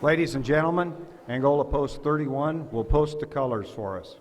Ladies and gentlemen, Angola Post 31 will post the colors for us.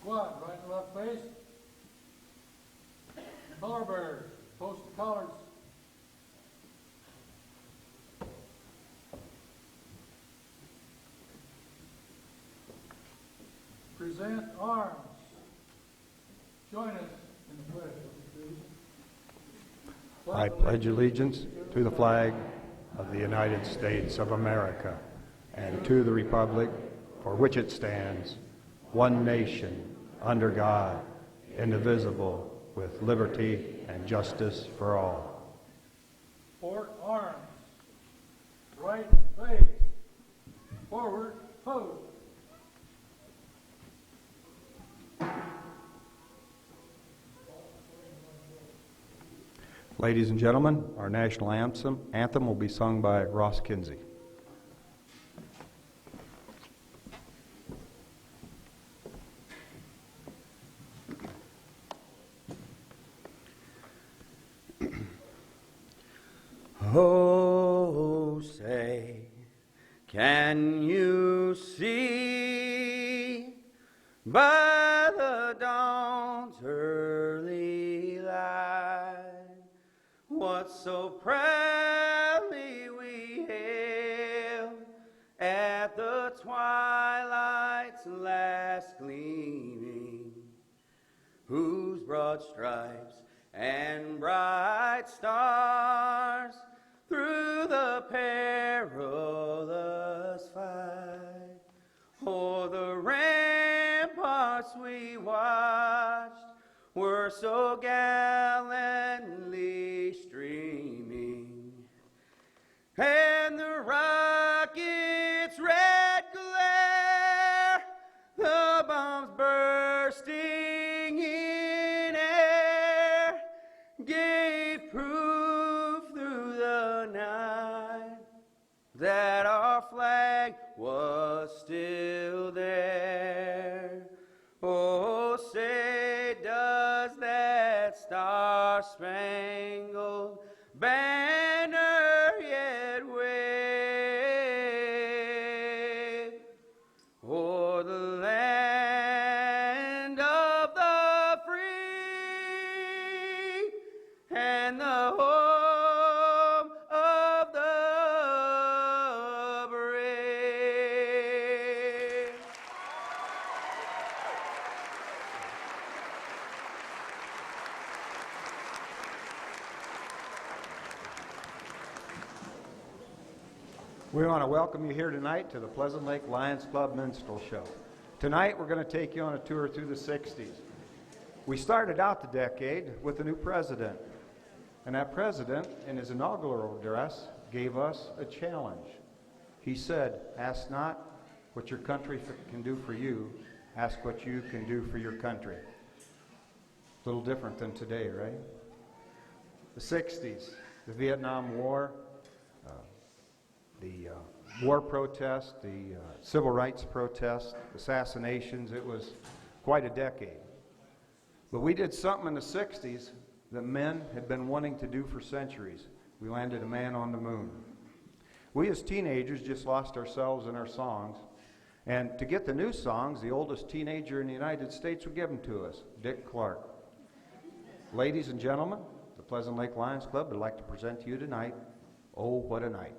Squad, right and left face. Color bearers, post the colors. Present arms. Join us in the pledge, please. I pledge allegiance to the flag of the United States of America and to the republic for which it stands, one nation, under God, indivisible, with liberty and justice for all. Port arms. Right face. Forward pose. Ladies and gentlemen, our national anthem will be sung by Ross Kinsey. Oh, say, can you see by the dawn's early light what so proudly we hailed at the twilight's last gleaming, whose broad stripes and bright stars through the perilous fight o'er the ramparts we watched were so gallantly streaming, and the rocket's red glare, the bombs bursting in air, gave proof through the night that our flag was still there. Oh, say, does that star-spangled banner yet wave o'er the land of the free and the home of the brave? We want to welcome you here tonight to the Pleasant Lake Lions Club Minstrel Show. Tonight we're going to take you on a tour through the 60s. We started out the decade with a new president, and that president, in his inaugural address, gave us a challenge. He said, "Ask not what your country can do for you, ask what you can do for your country." A little different than today, right? The 60s, the Vietnam War, the war protest, the civil rights protest, assassinations. It was quite a decade. But we did something in the 60s that men had been wanting to do for centuries. We landed a man on the moon. We as teenagers just lost ourselves in our songs. And to get the new songs, the oldest teenager in the United States would give them to us, Dick Clark. Ladies and gentlemen, the Pleasant Lake Lions Club would like to present to you tonight, "Oh, What a Night."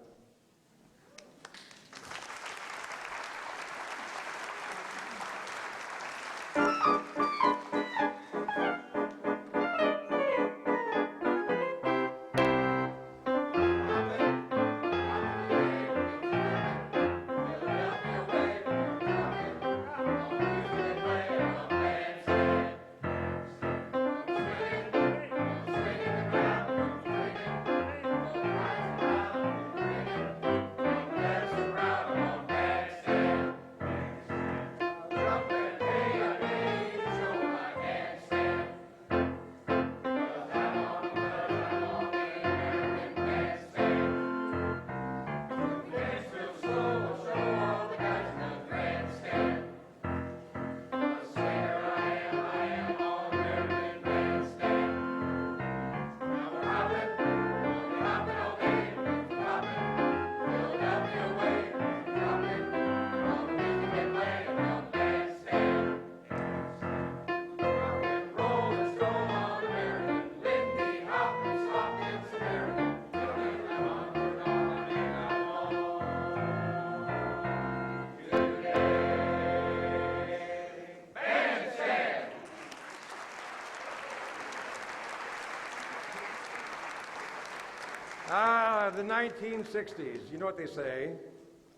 The 1960s. You know what they say?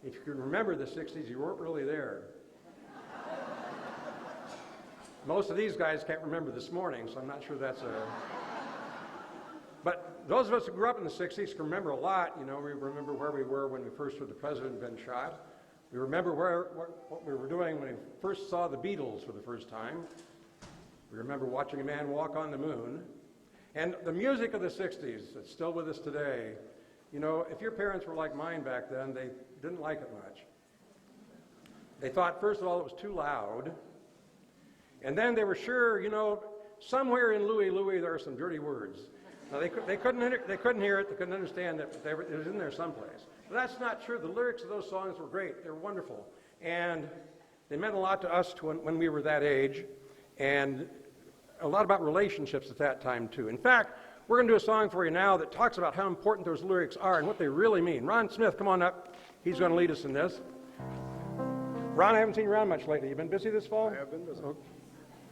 If you can remember the 60s, you weren't really there. Most of these guys can't remember this morning, so I'm not sure that's a... But those of us who grew up in the 60s can remember a lot. You know, we remember where we were when we first heard the president had been shot. We remember what we were doing when we first saw the Beatles for the first time. We remember watching a man walk on the moon. And the music of the 60s, it's still with us today. You know, if your parents were like mine back then, they didn't like it much. They thought, first of all, it was too loud. And then they were sure, you know, somewhere in Louie Louie there are some dirty words. Now, they couldn't hear it, they couldn't understand it, but it was in there someplace. But that's not true. The lyrics of those songs were great. They were wonderful. And they meant a lot to us when we were that age, and a lot about relationships at that time, too. In fact, we're going to do a song for you now that talks about how important those lyrics are and what they really mean. Ron Smith, come on up. He's going to lead us in this. Ron, I haven't seen you around much lately. You been busy this fall? I have been busy. Okay.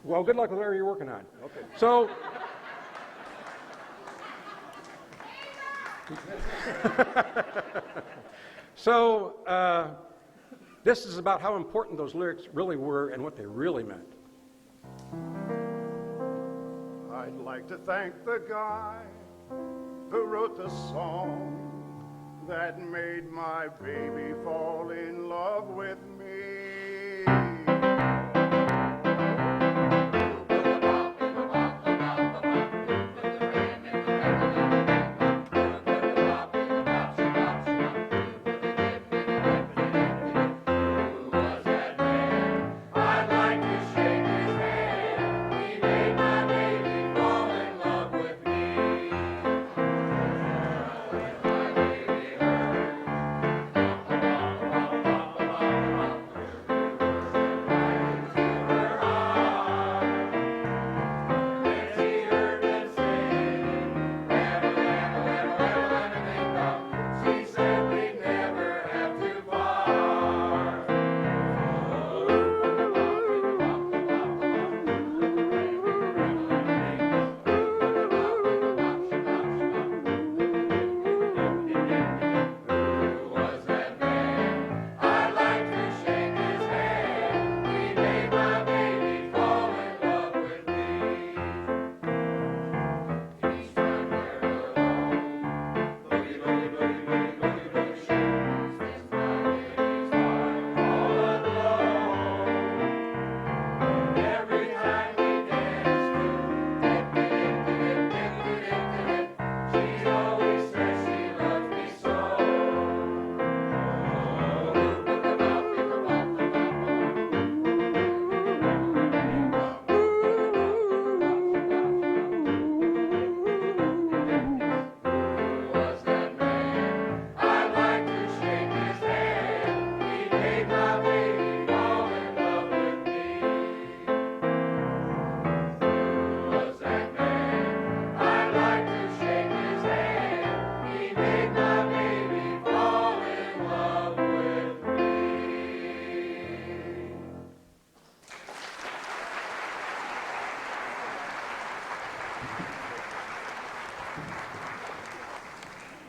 Well, good luck with whatever you're working on. Okay. So... this is about how important those lyrics really were and what they really meant. I'd like to thank the guy who wrote the song that made my baby fall in love with me.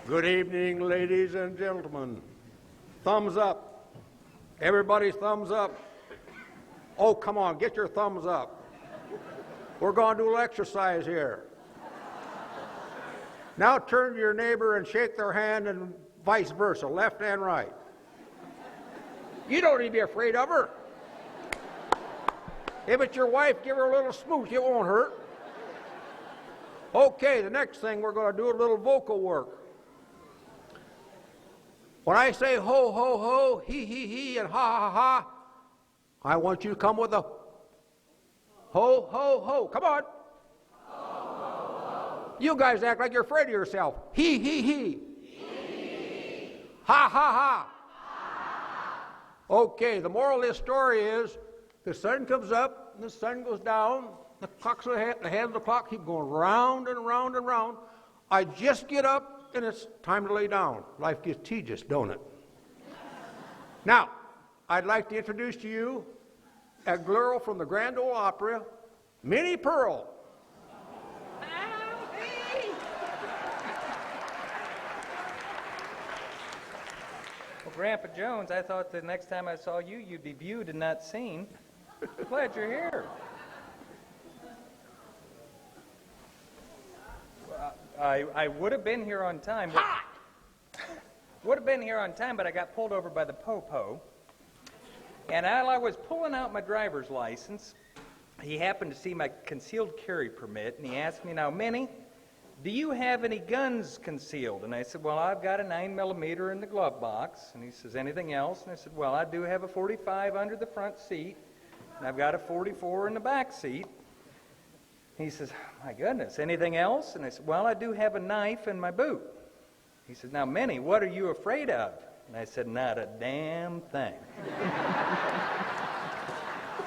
Good evening, ladies and gentlemen. Thumbs up. Everybody's thumbs up. Oh, come on, get your thumbs up. We're going to do a little exercise here. Now turn to your neighbor and shake their hand and vice versa, left and right. You don't need to be afraid of her. If it's your wife, give her a little smooch. It won't hurt. Okay, the next thing we're going to do a little vocal work. When I say ho, ho, ho, he, and ha, ha, ha, I want you to come with a ho, ho, ho. Come on. Ho, ho, ho. You guys act like you're afraid of yourself. He. He. Ha, ha, ha. Okay, the moral of this story is the sun comes up and the sun goes down. The clock's ahead, the head of the clock keep going round and round and round. I just get up and it's time to lay down. Life gets tedious, don't it? Now, I'd like to introduce to you a girl from the Grand Ole Opry, Minnie Pearl. Well, Grandpa Jones, I thought the next time I saw you, you'd be viewed and not seen. Glad you're here. I would have been here on time. Would have been here on time, but I got pulled over by the po-po. And while I was pulling out my driver's license, he happened to see my concealed carry permit, and he asked me, now, Minnie, do you have any guns concealed? And I said, well, I've got a 9mm in the glove box. And he says, anything else? And I said, well, I do have a .45 under the front seat, and I've got a .44 in the back seat. He says, my goodness, anything else? And I said, well, I do have a knife in my boot. He says, now, Minnie, what are you afraid of? And I said, not a damn thing.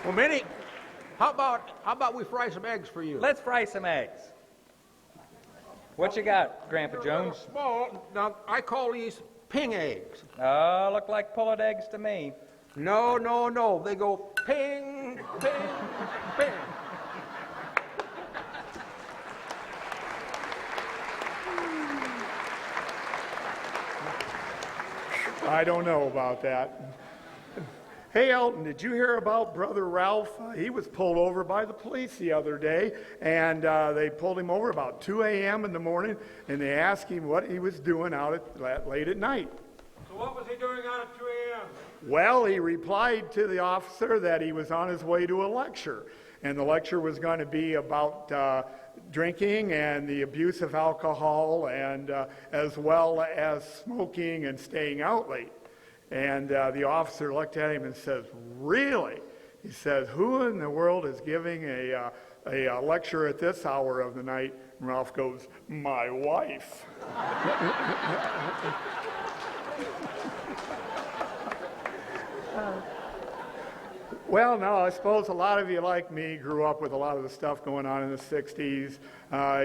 Well, Minnie, how about we fry some eggs for you? Let's fry some eggs. What you got, Grandpa They're a little Jones? small. Now, I call these ping eggs. Oh, look like pullet eggs to me. No, no, no. They go ping, ping, ping. I don't know about that. Hey, Elton, did you hear about Brother Ralph? He was pulled over by the police the other day, and they pulled him over about 2 a.m. in the morning, and they asked him what he was doing out late at night. So what was he doing out at 2 a.m.? Well, he replied to the officer that he was on his way to a lecture, and the lecture was going to be about drinking and the abuse of alcohol, and as well as smoking and staying out late. And the officer looked at him and says, really? He says, who in the world is giving a lecture at this hour of the night? And Ralph goes, my wife. Well, no, I suppose a lot of you, like me, grew up with a lot of the stuff going on in the 60s.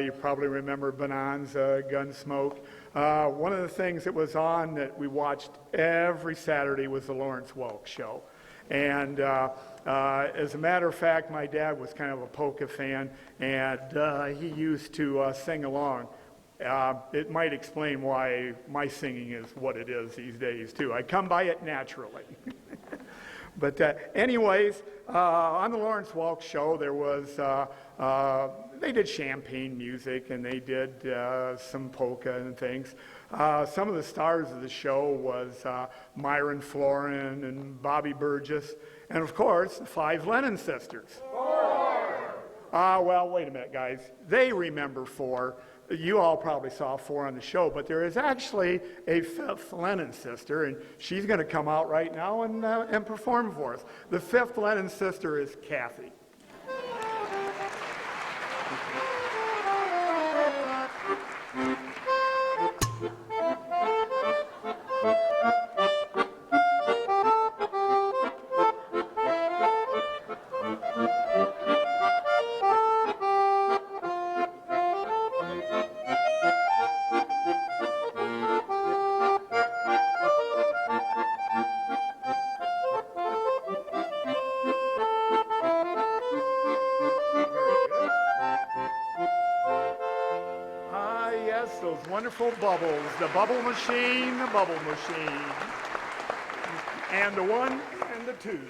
You probably remember Bonanza, Gunsmoke. One of the things that was on that we watched every Saturday was the Lawrence Welk Show. And as a matter of fact, my dad was kind of a polka fan, and he used to sing along. It might explain why my singing is what it is these days, too. I come by it naturally. But anyways, on the Lawrence Welk Show, there was, they did champagne music, and they did some polka and things. Some of the stars of the show was Myron Florin and Bobby Burgess, and of course, the 5 Lennon sisters. Well, wait a minute, guys. They remember 4. You all probably saw 4 on the show, but there is actually a 5th Lennon sister, and she's going to come out right now and perform for us. The 5th Lennon sister is Kathy. Those wonderful bubbles, the bubble machine, and the 1 and the 2.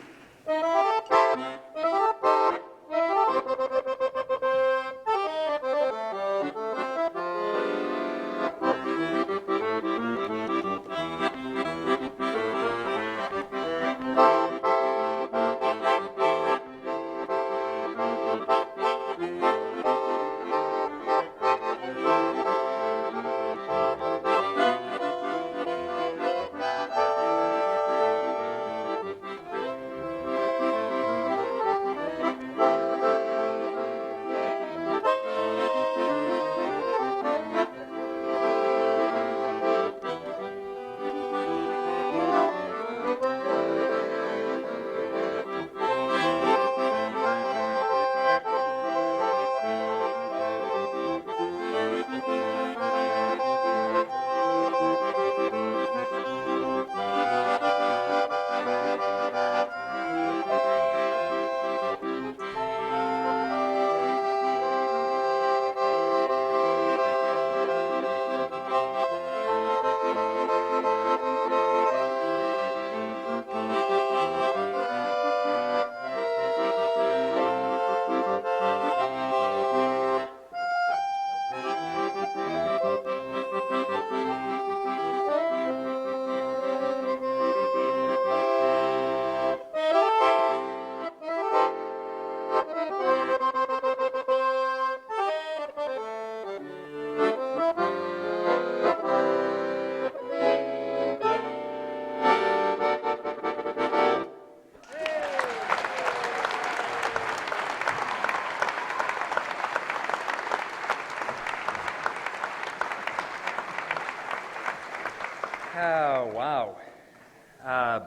Oh, wow.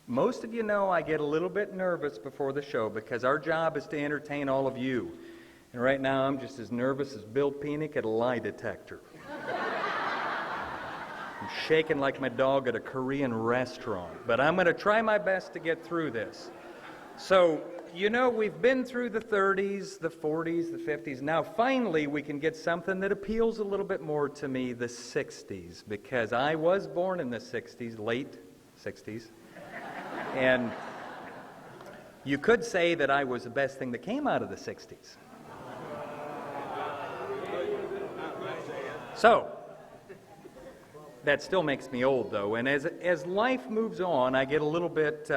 Most of you know I get a little bit nervous before the show because our job is to entertain all of you. And right now I'm just as nervous as Bill Penick at a lie detector. I'm shaking like my dog at a Korean restaurant. But I'm going to try my best to get through this. So, you know, we've been through the 30s, the 40s, the 50s. Now, finally, we can get something that appeals a little bit more to me, the 60s, because I was born in the 60s, late 60s. And you could say that I was the best thing that came out of the 60s. So, that still makes me old, though. And as life moves on, I get a little bit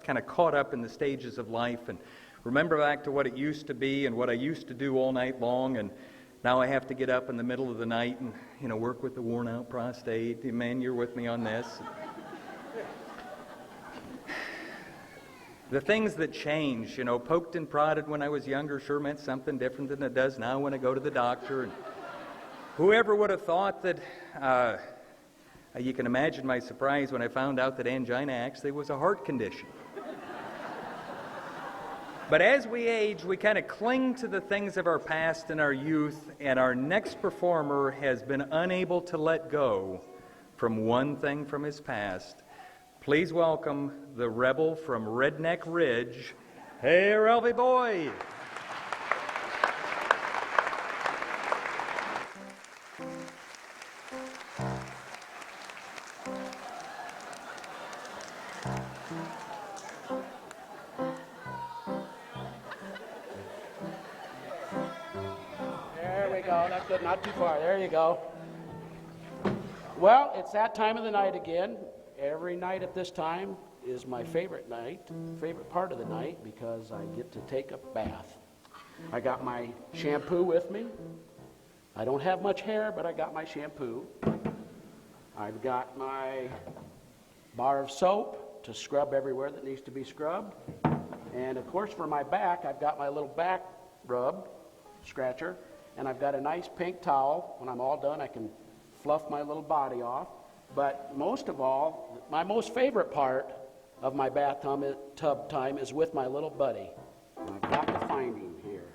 kind of caught up in the stages of life and remember back to what it used to be and what I used to do all night long. And now I have to get up in the middle of the night and, you know, work with the worn-out prostate. Man, you're with me on this. The things that change, you know, poked and prodded when I was younger sure meant something different than it does now when I go to the doctor. And whoever would have thought that... you can imagine my surprise when I found out that angina actually was a heart condition. But as we age, we kind of cling to the things of our past and our youth, and our next performer has been unable to let go from one thing from his past. Please welcome the rebel from Redneck Ridge. Hey, Ralphie boy! That's good, not too far. There you go. Well, it's that time of the night again. Every night at this time is my favorite part of the night, because I get to take a bath. I got my shampoo with me. I don't have much hair, but I got my shampoo. I've got my bar of soap to scrub everywhere that needs to be scrubbed. And of course, for my back, I've got my little back rub scratcher. And I've got a nice pink towel. When I'm all done, I can fluff my little body off. But most of all, my most favorite part of my bathtub time is with my little buddy. I've got to find him here.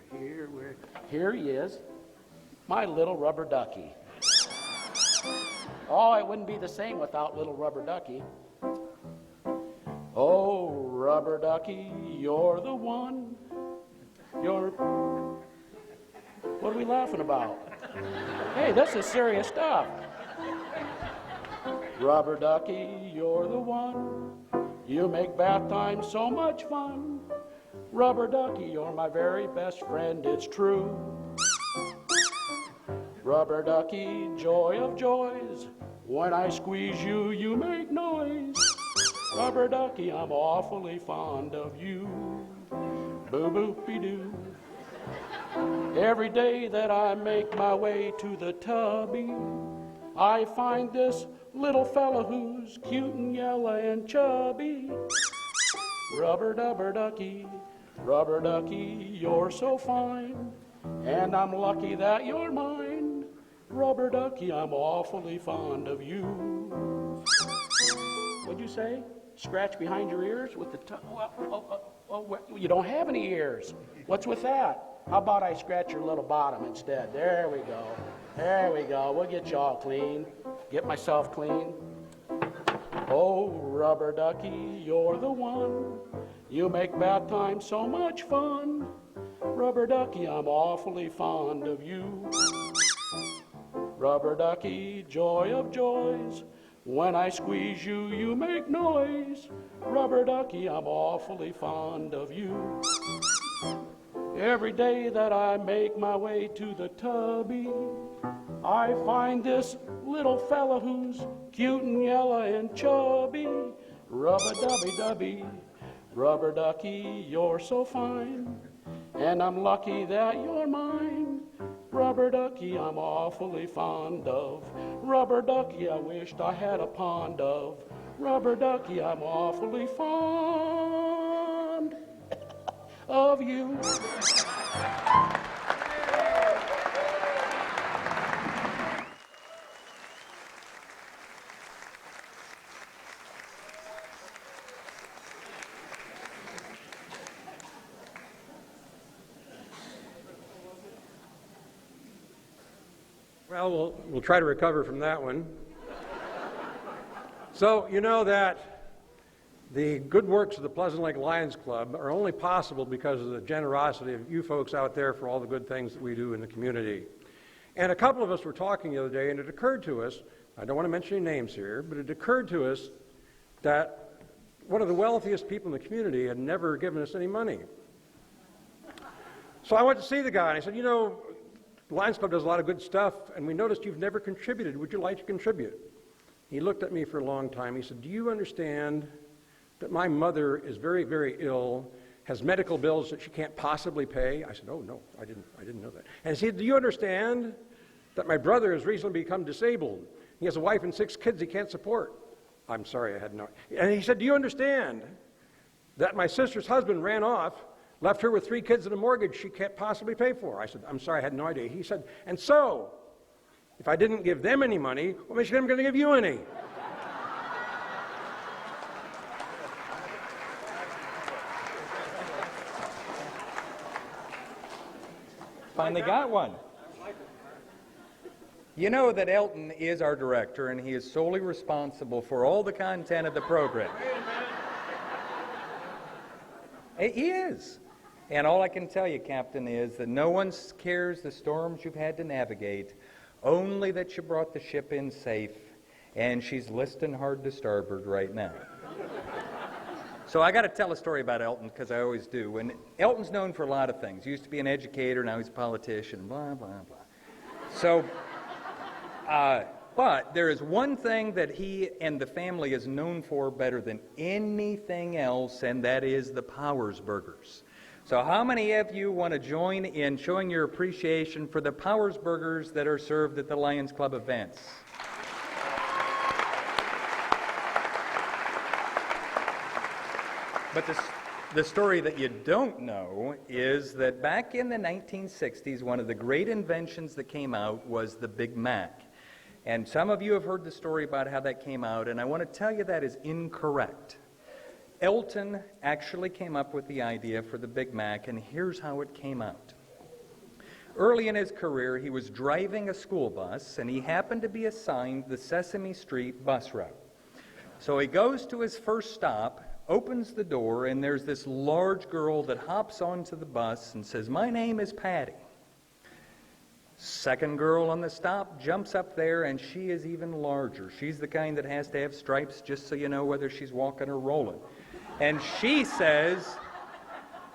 Here he is, my little rubber ducky. Oh, it wouldn't be the same without little rubber ducky. Oh, rubber ducky, you're the one. What are we laughing about? Hey, this is serious stuff. Rubber ducky, you're the one. You make bath time so much fun. Rubber ducky, you're my very best friend, it's true. Rubber ducky, joy of joys. When I squeeze you, you make noise. Rubber ducky, I'm awfully fond of you. Boo-boop-be-doo. Every day that I make my way to the tubby, I find this little fella who's cute and yellow and chubby. Rubber ducky, you're so fine, and I'm lucky that you're mine. Rubber ducky, I'm awfully fond of you. What'd you say? Scratch behind your ears with the you don't have any ears. What's with that? How about I scratch your little bottom instead? There we go. There we go. We'll get you all clean. Get myself clean. Oh, rubber ducky, you're the one. You make bath time so much fun. Rubber ducky, I'm awfully fond of you. Rubber ducky, joy of joys. When I squeeze you, you make noise. Rubber ducky, I'm awfully fond of you. Every day that I make my way to the tubby, I find this little fella who's cute and yellow and chubby. Rubber-dubby-dubby, rubber ducky, you're so fine, and I'm lucky that you're mine. Rubber ducky, I'm awfully fond of. Rubber ducky, I wished I had a pond of. Rubber ducky, I'm awfully fond of you. Well, we'll try to recover from that one. So, you know that the good works of the Pleasant Lake Lions Club are only possible because of the generosity of you folks out there for all the good things that we do in the community. And a couple of us were talking the other day, and it occurred to us, I don't want to mention any names here, but it occurred to us that one of the wealthiest people in the community had never given us any money. So I went to see the guy, and I said, you know, the Lions Club does a lot of good stuff, and we noticed you've never contributed. Would you like to contribute? He looked at me for a long time. He said, do you understand that my mother is very, very ill, has medical bills that she can't possibly pay? I said, oh, no, I didn't know that. And he said, do you understand that my brother has recently become disabled? He has a wife and 6 kids he can't support. I'm sorry, I had no. And he said, do you understand that my sister's husband ran off, left her with 3 kids and a mortgage she can't possibly pay for? I said, I'm sorry, I had no idea. He said, and so, if I didn't give them any money, what makes you think I'm going to give you any? Finally got one. You know that Elton is our director, and he is solely responsible for all the content of the program. He is. And all I can tell you, Captain, is that no one cares the storms you've had to navigate, only that you brought the ship in safe, and she's listing hard to starboard right now. So I got to tell a story about Elton, because I always do. And Elton's known for a lot of things. He used to be an educator, now he's a politician, blah, blah, blah. So, but there is one thing that he and the family is known for better than anything else, and that is the Powers Burgers. So how many of you want to join in showing your appreciation for the Powers Burgers that are served at the Lions Club events? But the story that you don't know is that back in the 1960s, one of the great inventions that came out was the Big Mac. And some of you have heard the story about how that came out, and I want to tell you that is incorrect. Elton actually came up with the idea for the Big Mac, and here's how it came out. Early in his career, he was driving a school bus, and he happened to be assigned the Sesame Street bus route. So he goes to his first stop, opens the door, and there's this large girl that hops onto the bus and says, "My name is Patty." Second girl on the stop jumps up there, and she is even larger. She's the kind that has to have stripes just so you know whether she's walking or rolling. And she says,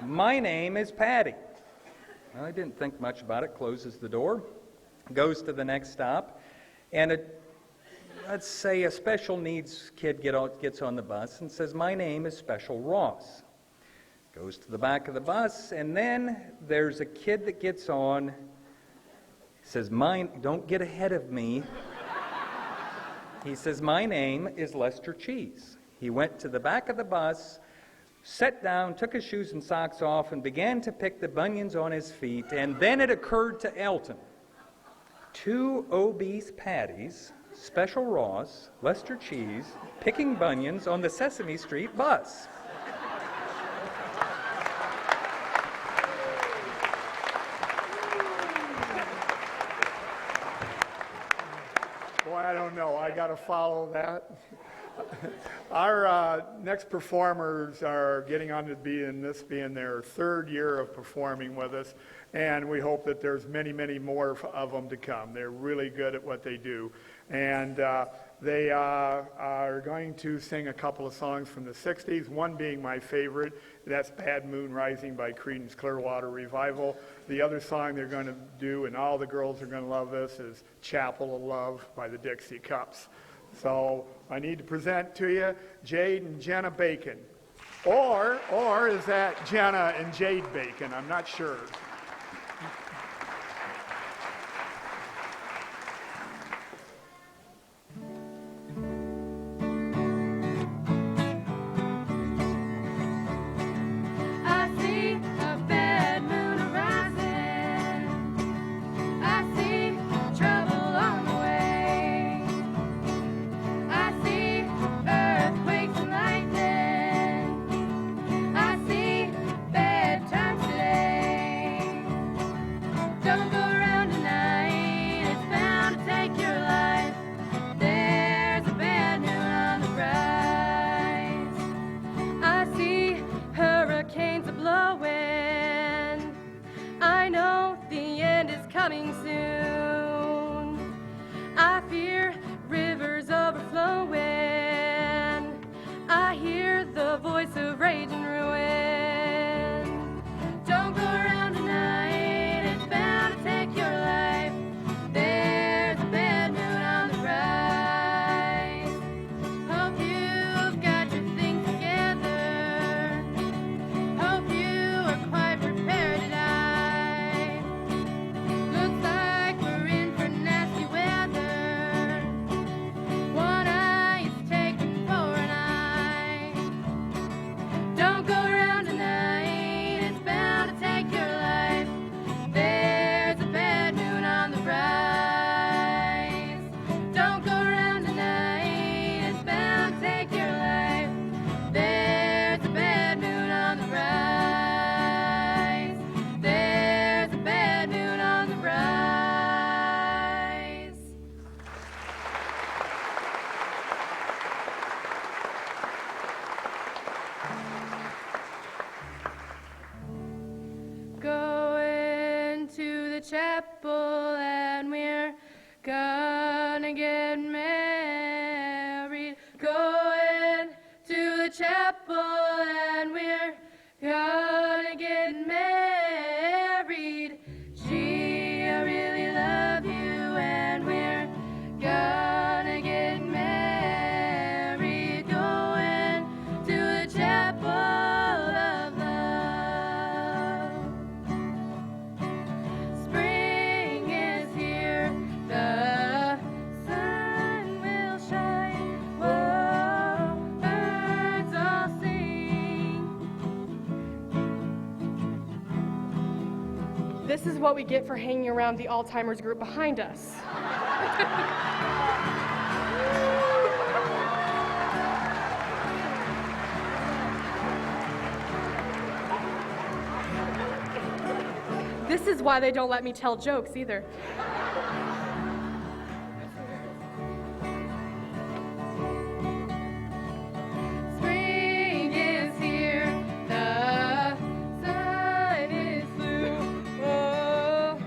"My name is Patty." Well, I didn't think much about it, closes the door, goes to the next stop, and let's say a special needs kid gets on the bus and says, "My name is Special Ross." Goes to the back of the bus, and then there's a kid that gets on, says, "Don't get ahead of me." He says, "My name is Lester Cheese." He went to the back of the bus, sat down, took his shoes and socks off, and began to pick the bunions on his feet. And then it occurred to Elton, 2 obese Patties, Special Ross, Lester Cheese, picking bunions on the Sesame Street bus. Boy, I don't know. I got to follow that. Our next performers are getting on to being their 3rd year of performing with us, and we hope that there's many, many more of them to come. They're really good at what they do, and they are going to sing a couple of songs from the 60s, one being my favorite. That's Bad Moon Rising by Creedence Clearwater Revival. The other song they're going to do, and all the girls are going to love this, is Chapel of Love by the Dixie Cups. So I need to present to you Jade and Jenna Bacon. Or is that Jenna and Jade Bacon? I'm not sure. I see bad times today. chapel and we're gonna get married. Going to the chapel and we're gonna get married. Gee, I really love you and we're gonna get married. Going to the chapel of love. Spring is here, the sun will shine. Whoa, birds all sing. This is what we get for hanging around the Alzheimer's group behind us. This is why they don't let me tell jokes either. Spring is here, the sun is blue. Oh.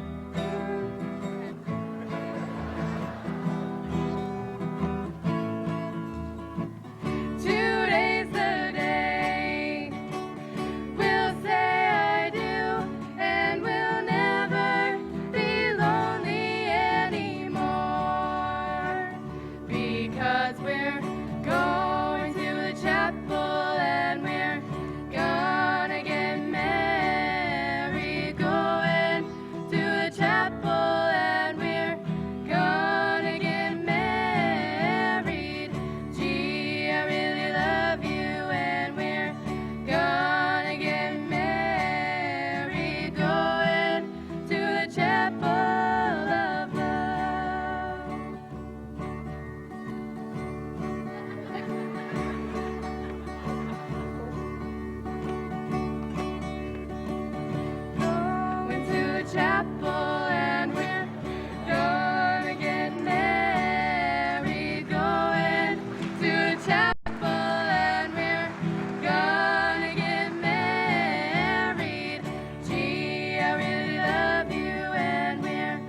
Today's the day we'll say I do, and we'll never be lonely anymore, because we're going to the chapel and we're gonna get married. Going to the chapel and we're gonna get married. Gee, I really love you and we're gonna get married. Going to the chapel of love. Going to the chapel and we're gonna get married. Going to the chapel and we're gonna get married. Gee, I really love you and we're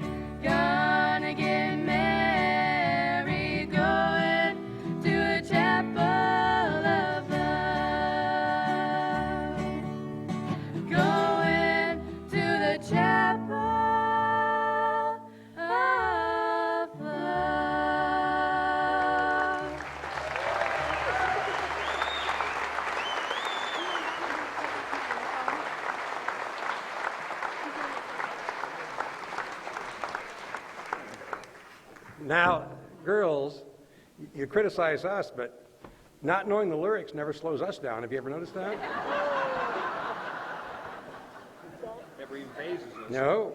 gonna get married. Going to the chapel of love. Going to the chapel of love. Now, girls, you criticize us, but not knowing the lyrics never slows us down. Have you ever noticed that? Never even phases us. No.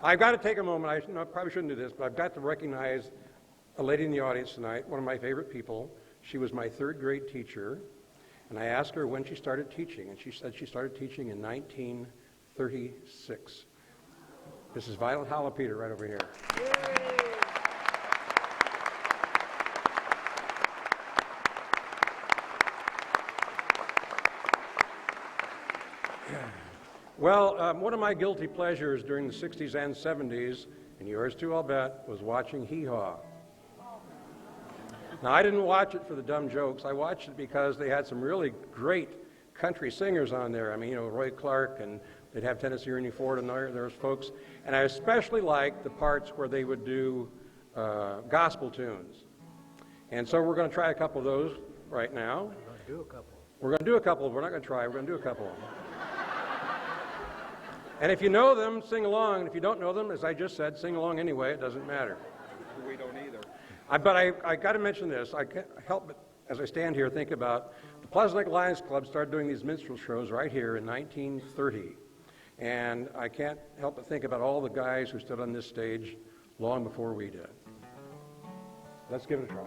I've got to take a moment. I probably shouldn't do this, but I've got to recognize a lady in the audience tonight, one of my favorite people. She was my third grade teacher, and I asked her when she started teaching, and she said she started teaching in 1936. This is Violet Halapeter right over here. Well, one of my guilty pleasures during the 60s and 70s, and yours too, I'll bet, was watching Hee Haw. Now, I didn't watch it for the dumb jokes. I watched it because they had some really great country singers on there. I mean, you know, Roy Clark, and they'd have Tennessee Ernie Ford and those folks. And I especially liked the parts where they would do gospel tunes. And so we're going to try a couple of those right now. We're going to do a couple. We're not going to try. We're going to do a couple. And if you know them, sing along. And if you don't know them, as I just said, sing along anyway. It doesn't matter. We don't either. But I got to mention this. I can't help but, as I stand here, think about the Pleasant Lake Lions Club started doing these minstrel shows right here in 1930. And I can't help but think about all the guys who stood on this stage long before we did. Let's give it a try.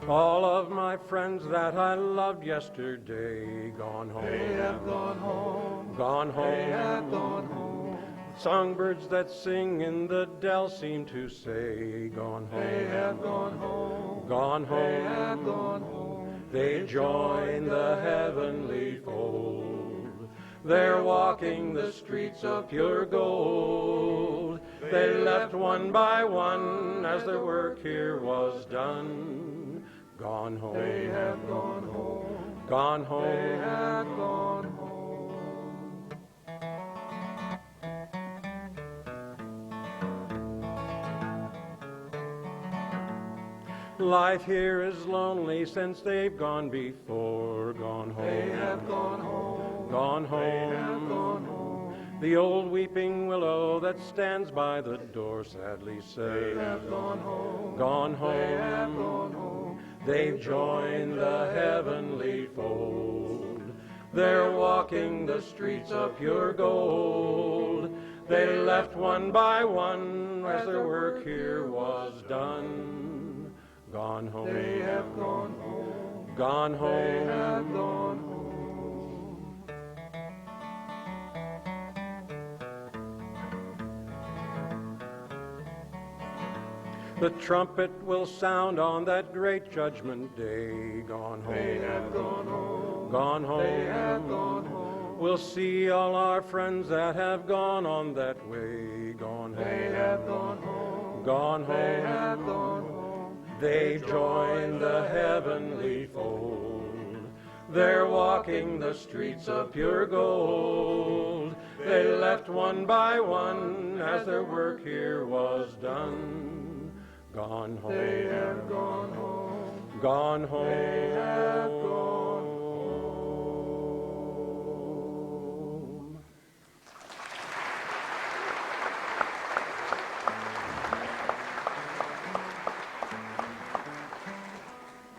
All of my friends that I loved yesterday gone home. They have gone home. Gone home. They have gone home. Songbirds that sing in the dell seem to say, gone home. They have gone home. Gone home. They have gone home. They join the heavenly fold. They're walking the streets of pure gold. They left one by one as their work here was done. Gone home. They have gone home. Gone home. They have gone home. Life here is lonely since they've gone before. Gone home. They have gone home. Gone home. They have gone home. The old weeping willow that stands by the door sadly says, they have gone home. Gone home. They have gone home. They've joined the heavenly fold. They're walking the streets of pure gold. They left one by one as their work here was done. Gone home. They have gone home. Gone home. They have gone home. The trumpet will sound on that great judgment day. Gone home. They have gone home. Gone home. They have gone home. We'll see all our friends that have gone on that way. Gone home. They have gone home. Gone home. They have gone home. They join the heavenly fold. They're walking the streets of pure gold. They left one by one as their work here was done. Gone home. They have gone home. Gone home. They have gone home.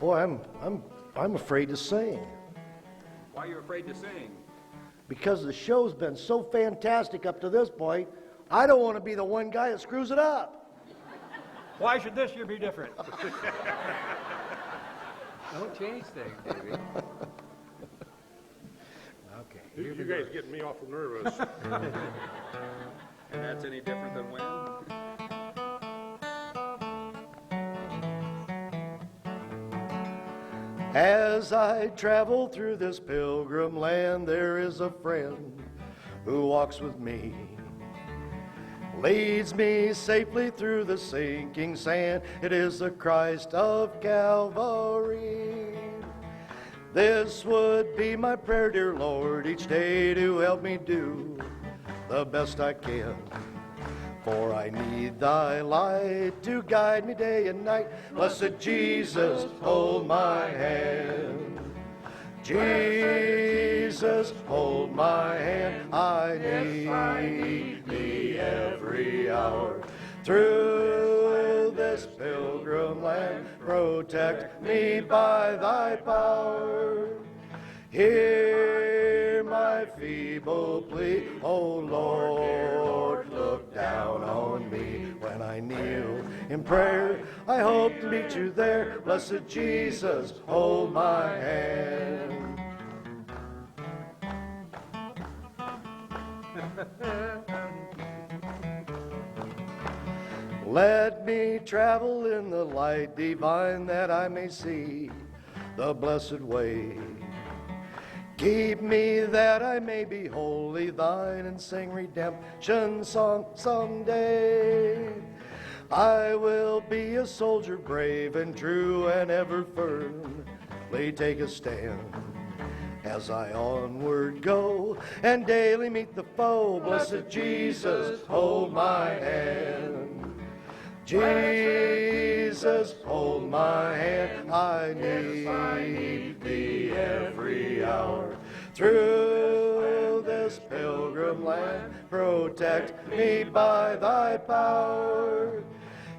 Boy, I'm afraid to sing Why are you afraid to sing? because the show's been so fantastic up to this point. I don't want to be the one guy that screws it up. Why should this year be different? Don't change things, baby. Okay. You guys getting me awful nervous. And that's any different than when? As I travel through this pilgrim land, there is a friend who walks with me, leads me safely through the sinking sand. It is the Christ of Calvary. This would be my prayer, dear Lord, each day to help me do the best I can. For I need thy light to guide me day and night. Blessed Jesus, hold my hand. Jesus, hold my hand. I need thee every hour. Through this pilgrim land, protect me by thy power. Hear my feeble plea, O Lord, look down on me. When I kneel in prayer, I hope to meet you there. Blessed Jesus, hold my hand. Let me travel in the light divine that I may see the blessed way. Keep me that I may be wholly thine and sing redemption song someday. I will be a soldier brave and true and ever firmly take a stand as I onward go and daily meet the foe. Blessed Jesus, hold my hand. Jesus, hold my hand. I need thee every hour. Through this pilgrim land, protect me by thy power.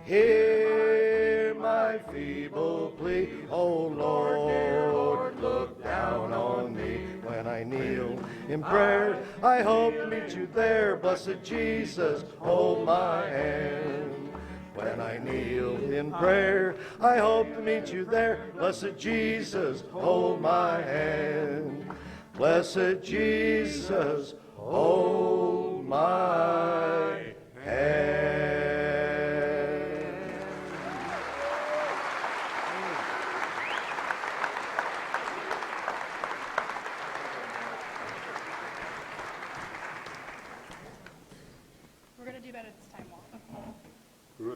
Hear my feeble plea, O Lord, look down on me. When I kneel in prayer, I hope to meet you there. Blessed Jesus, hold my hand. When I kneel in prayer, I hope to meet you there. Blessed Jesus, hold my hand. Blessed Jesus, hold my hand.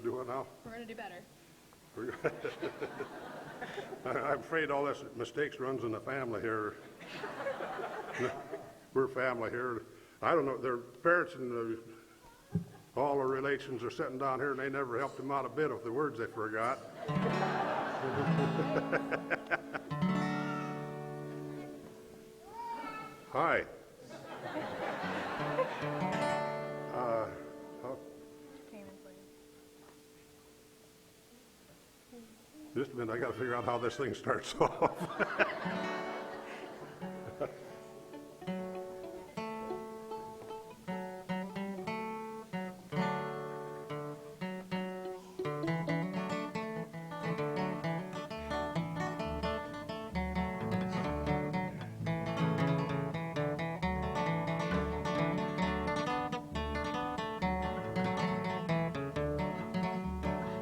do it now? We're gonna do better. I'm afraid all this mistakes runs in the family here. We're family here. I don't know, their parents and all the relations are sitting down here and they never helped them out a bit of the words they forgot. Hi. Just a minute, I gotta figure out how this thing starts off.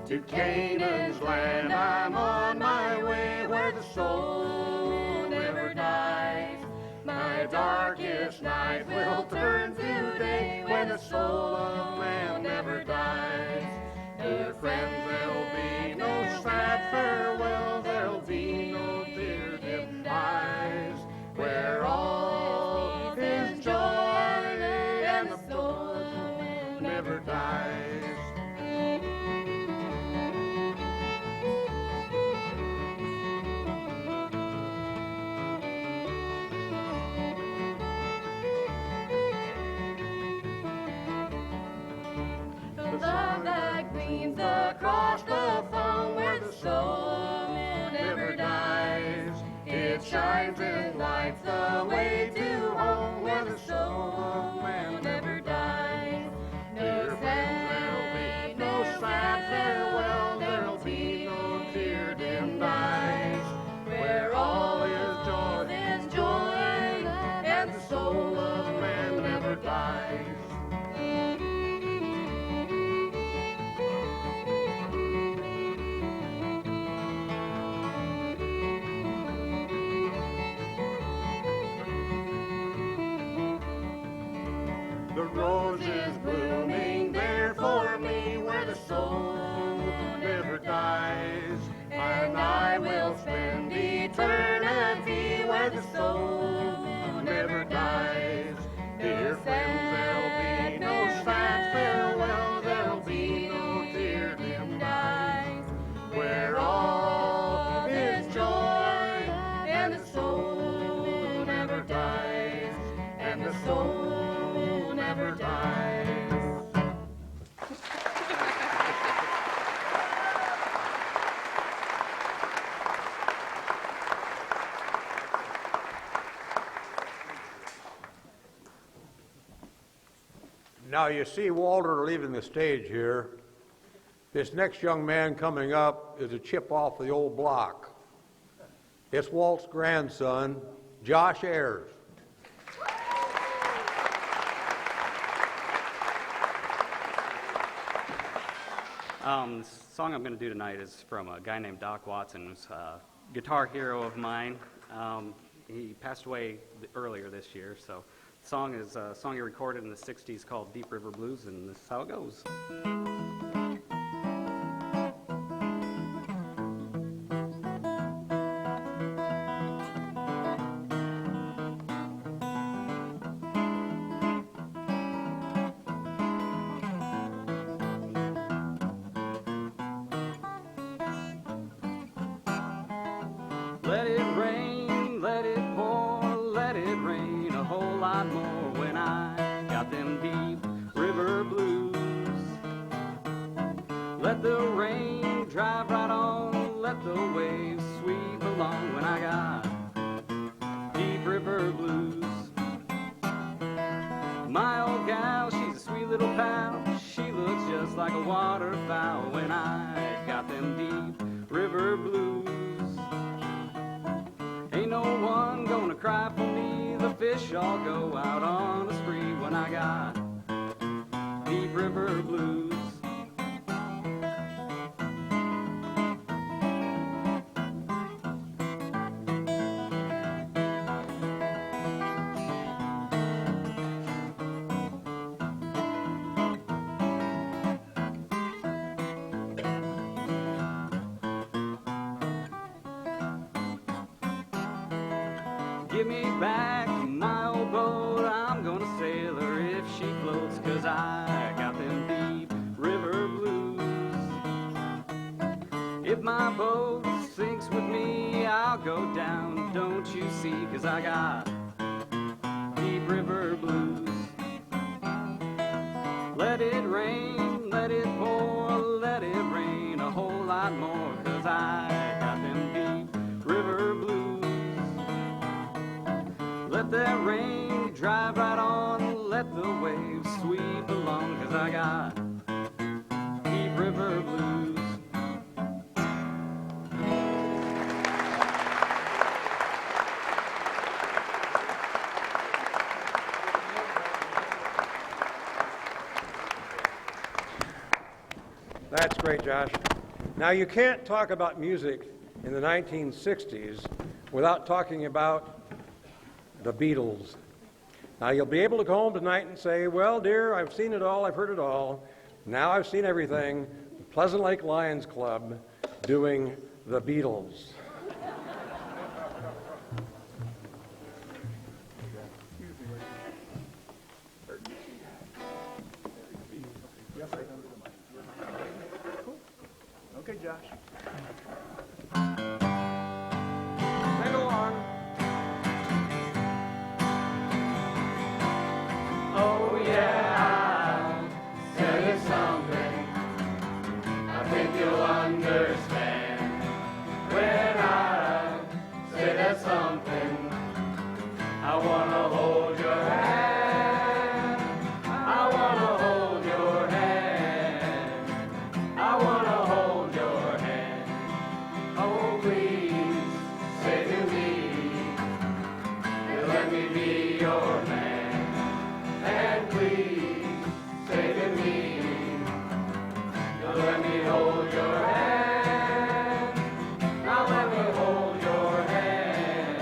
To Canaan's land I'm on my way, where the soul never dies. My darkest night will turn to day, when the soul of man never dies. Dear friends, there'll be no sad farewell, there'll be no tear-dimmed eyes, where all is joy and the soul never dies. Love that gleams across the foam, where the soul never dies. It shines and lights the way to home, where the soul of man never dies. Dear friends, there'll be no sad farewell, there'll be no tear-dimmed eyes, where all is joy, and the soul of man never dies. The rose is blooming there for me, where the soul never dies. And I will spend eternity where the soul never dies. Dear friends, there'll be no sad farewell, there'll be no tear-dimmed eyes, where all is joy, and the soul never dies, and the soul never dies. Now, you see Walter leaving the stage here. This next young man coming up is a chip off the old block. It's Walt's grandson, Josh Ayers. The song I'm going to do tonight is from a guy named Doc Watson, who's a guitar hero of mine. He passed away earlier this year, so the song is a song he recorded in the 60s called Deep River Blues, and this is how it goes. Let it rain, let it pour, let it rain a whole lot more when I got them deep river blues. Let the rain drive right on, let the waves sweep along when I got deep river blues. My old gal, she's a sweet little pal, she looks just like a waterfowl when I got them deep river blues. Ain't no one gonna cry for me, the fish all go out on a spree when I got deep river blues. Give me back my old boat, I'm gonna sail her if she floats, 'cause I got them deep river blues. If my boat sinks with me, I'll go down, don't you see, 'cause I got deep river blues. Let it rain, let it pour, let it rain a whole lot more, 'cause I got them deep river blues. Let that rain drive right on, let the waves sweep along, 'cause I got deep river blues. That's great, Josh. Now, you can't talk about music in the 1960s without talking about the Beatles. Now, you'll be able to go home tonight and say, well, dear, I've seen it all, I've heard it all. Now I've seen everything. The Pleasant Lake Lions Club doing the Beatles. Okay, Josh. Sing along. Oh yeah, I'll tell you something. I think you'll understand when I say that something. I wanna hold your hand. I wanna hold your hand. I wanna hold your hand. Oh, please say to me, let me be your man. And please say to me, let me hold your hand. Now let me hold your hand.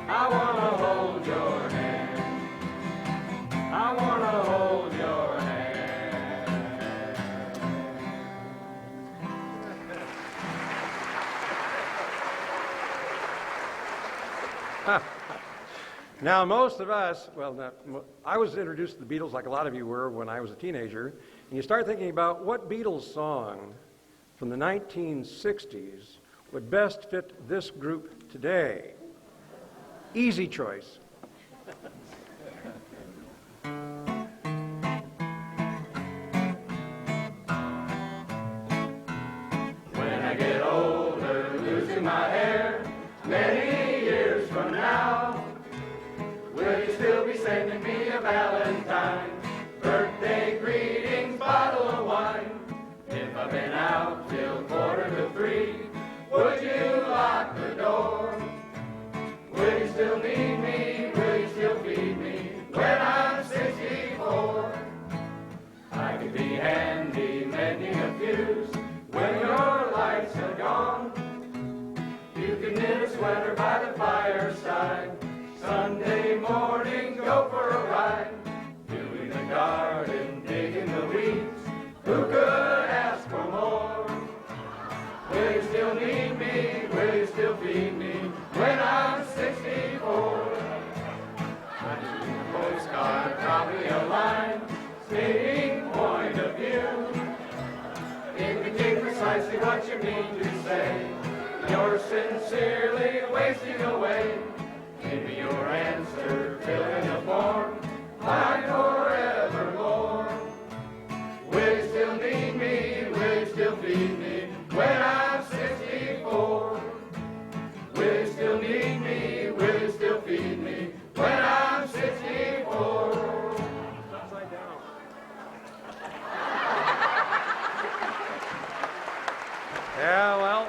I wanna hold your hand. I wanna hold your hand. Now, most of us, I was introduced to the Beatles like a lot of you were when I was a teenager, and you start thinking about what Beatles song from the 1960s would best fit this group today. Easy choice. When I get older, losing my hair, many years from now, will you still be sending me a Valentine? Birthday greetings, bottle of wine. If I've been out till 2:45, would you lock the door? Will you still need me? Will you still feed me when I'm 64? I could be handy mending a fuse when your lights are gone. You can knit a sweater by the fireside. Sunday morning, go for a ride. Doing the garden, digging the weeds. Who could ask for more? Will you still need me? Will you still feed me when I'm 64? I need a postcard, probably a line, stating point of view. Indicate precisely what you mean to say. You're sincerely wasting away. Give me your answer, fill in the form, mine forevermore. Will you still need me? Will you still feed me when I'm 64? Will you still need me? Will you still feed me when I'm 64? Upside down. Yeah, well,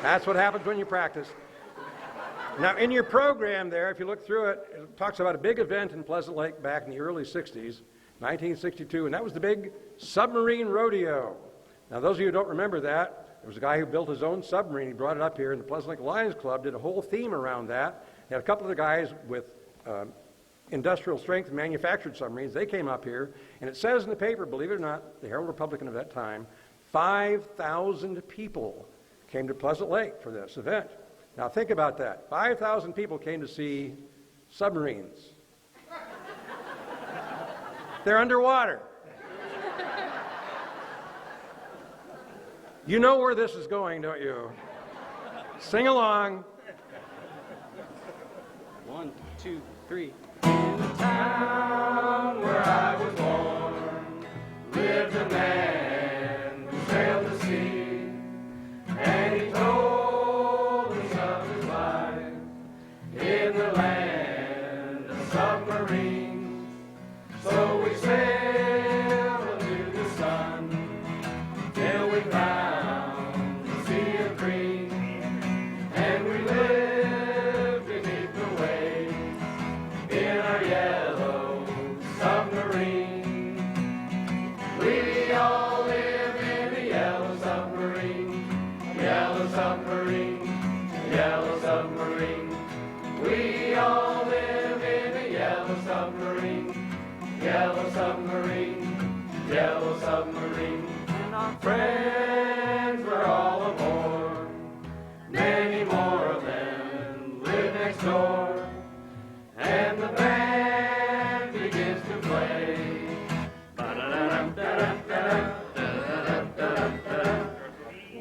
that's what happens when you practice. Now, in your program there, if you look through it, it talks about a big event in Pleasant Lake back in the early 60s, 1962, and that was the big submarine rodeo. Now, those of you who don't remember that, there was a guy who built his own submarine. He brought it up here, and the Pleasant Lake Lions Club did a whole theme around that. They had a couple of the guys with industrial strength manufactured submarines. They came up here, and it says in the paper, believe it or not, the Herald Republican of that time, 5,000 people came to Pleasant Lake for this event. Now think about that. 5,000 people came to see submarines. They're underwater. You know where this is going, don't you? Sing along. 1, 2, 3. In the town where I was born lived a man who sailed the sea, and he told us of his life in the land of submarines. So we sailed under the sun till we found the sea of green, and we lived beneath the waves in our yellow submarine. We all live in a yellow submarine, yellow submarine, yellow submarine. We all live in a yellow submarine, yellow submarine, yellow submarine. And our friends were all aboard, many more of them live next door. And the band begins to play.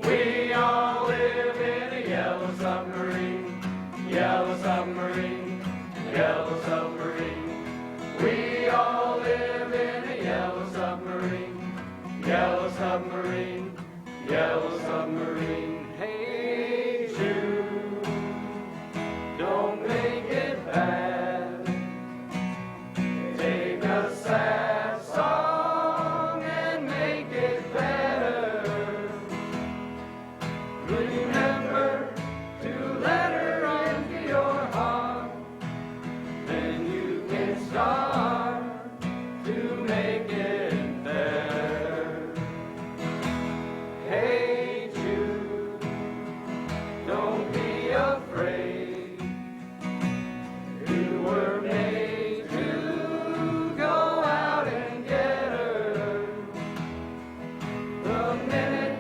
We all live in a yellow submarine, yellow submarine, yellow submarine. We all live in a yellow submarine, yellow submarine, yellow submarine. Hey Jude, don't make it bad. Take a sad song and make it better. Remember to let her into your heart, then you can start to make it better. Hey Jude, don't be afraid. You were made to go out and get her. The minute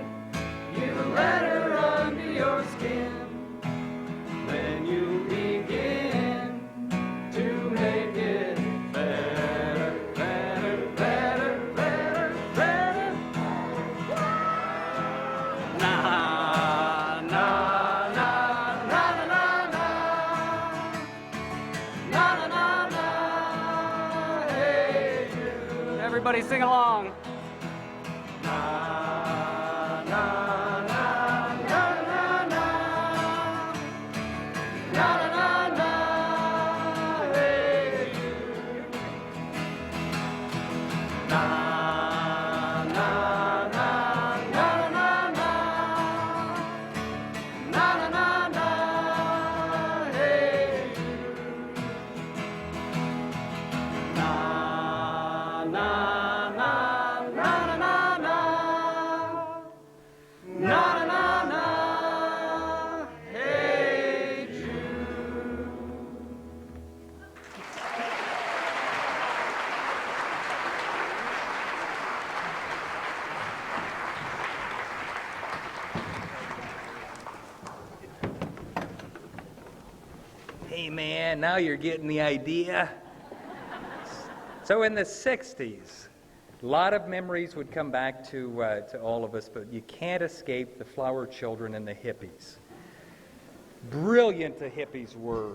you let her under your skin, then you begin to make it better, better, better, better, better. Na, na, na, na, na, na, na. Na, na, na, na, hey Jude. Everybody sing along. Na, na, na, na, na, na. Na, na, na, na, hey Jude. Na, na, na, na, na, na, na. Na, na, na, na, hey Jude. Na, na, na, na, na, na, na. Na, na, na, na, hey Jude. Hey man, now you're getting the idea. So in the 60s, a lot of memories would come back to all of us, but you can't escape the flower children and the hippies. Brilliant the hippies were.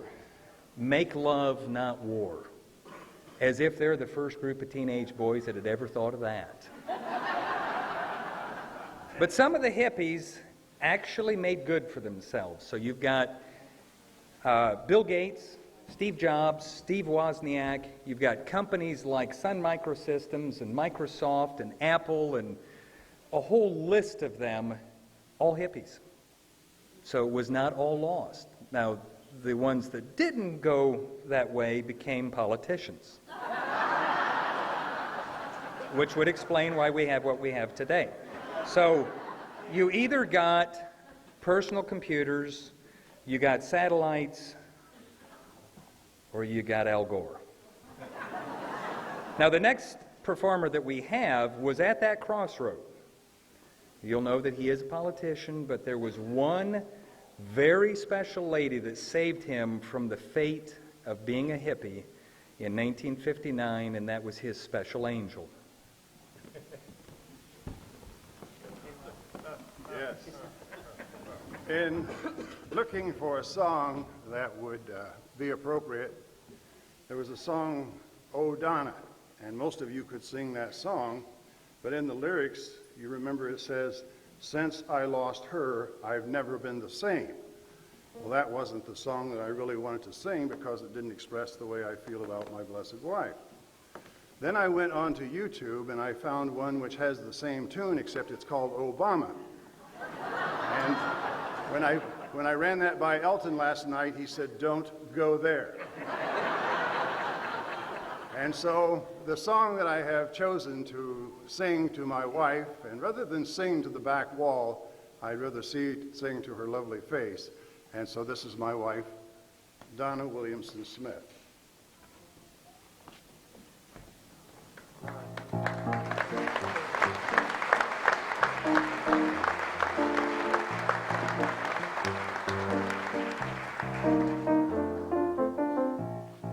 Make love, not war. As if they're the first group of teenage boys that had ever thought of that. But some of the hippies actually made good for themselves. So you've got Bill Gates, Steve Jobs, Steve Wozniak. You've got companies like Sun Microsystems and Microsoft and Apple and a whole list of them, all hippies. So it was not all lost. Now, the ones that didn't go that way became politicians, which would explain why we have what we have today. So you either got personal computers, you got satellites, or you got Al Gore. Now, the next performer that we have was at that crossroad. You'll know that he is a politician, but there was one very special lady that saved him from the fate of being a hippie in 1959, and that was his special angel. Yes. In looking for a song that would be appropriate, there was a song, "Oh Donna," and most of you could sing that song, but in the lyrics, you remember it says, "Since I lost her, I've never been the same." Well, that wasn't the song that I really wanted to sing because it didn't express the way I feel about my blessed wife. Then I went on to YouTube and I found one which has the same tune except it's called Obama. And when I ran that by Elton last night, he said, "Don't go there." And so the song that I have chosen to sing to my wife, and rather than sing to the back wall, I'd rather sing to her lovely face. And so this is my wife, Donna Williamson Smith.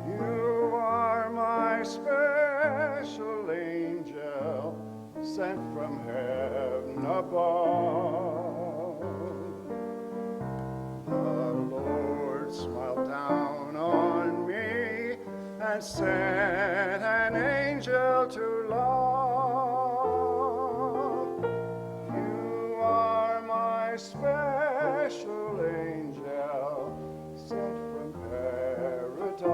You are my special angel sent from heaven above. Smiled down on me and sent an angel to love. You are my special angel sent from paradise.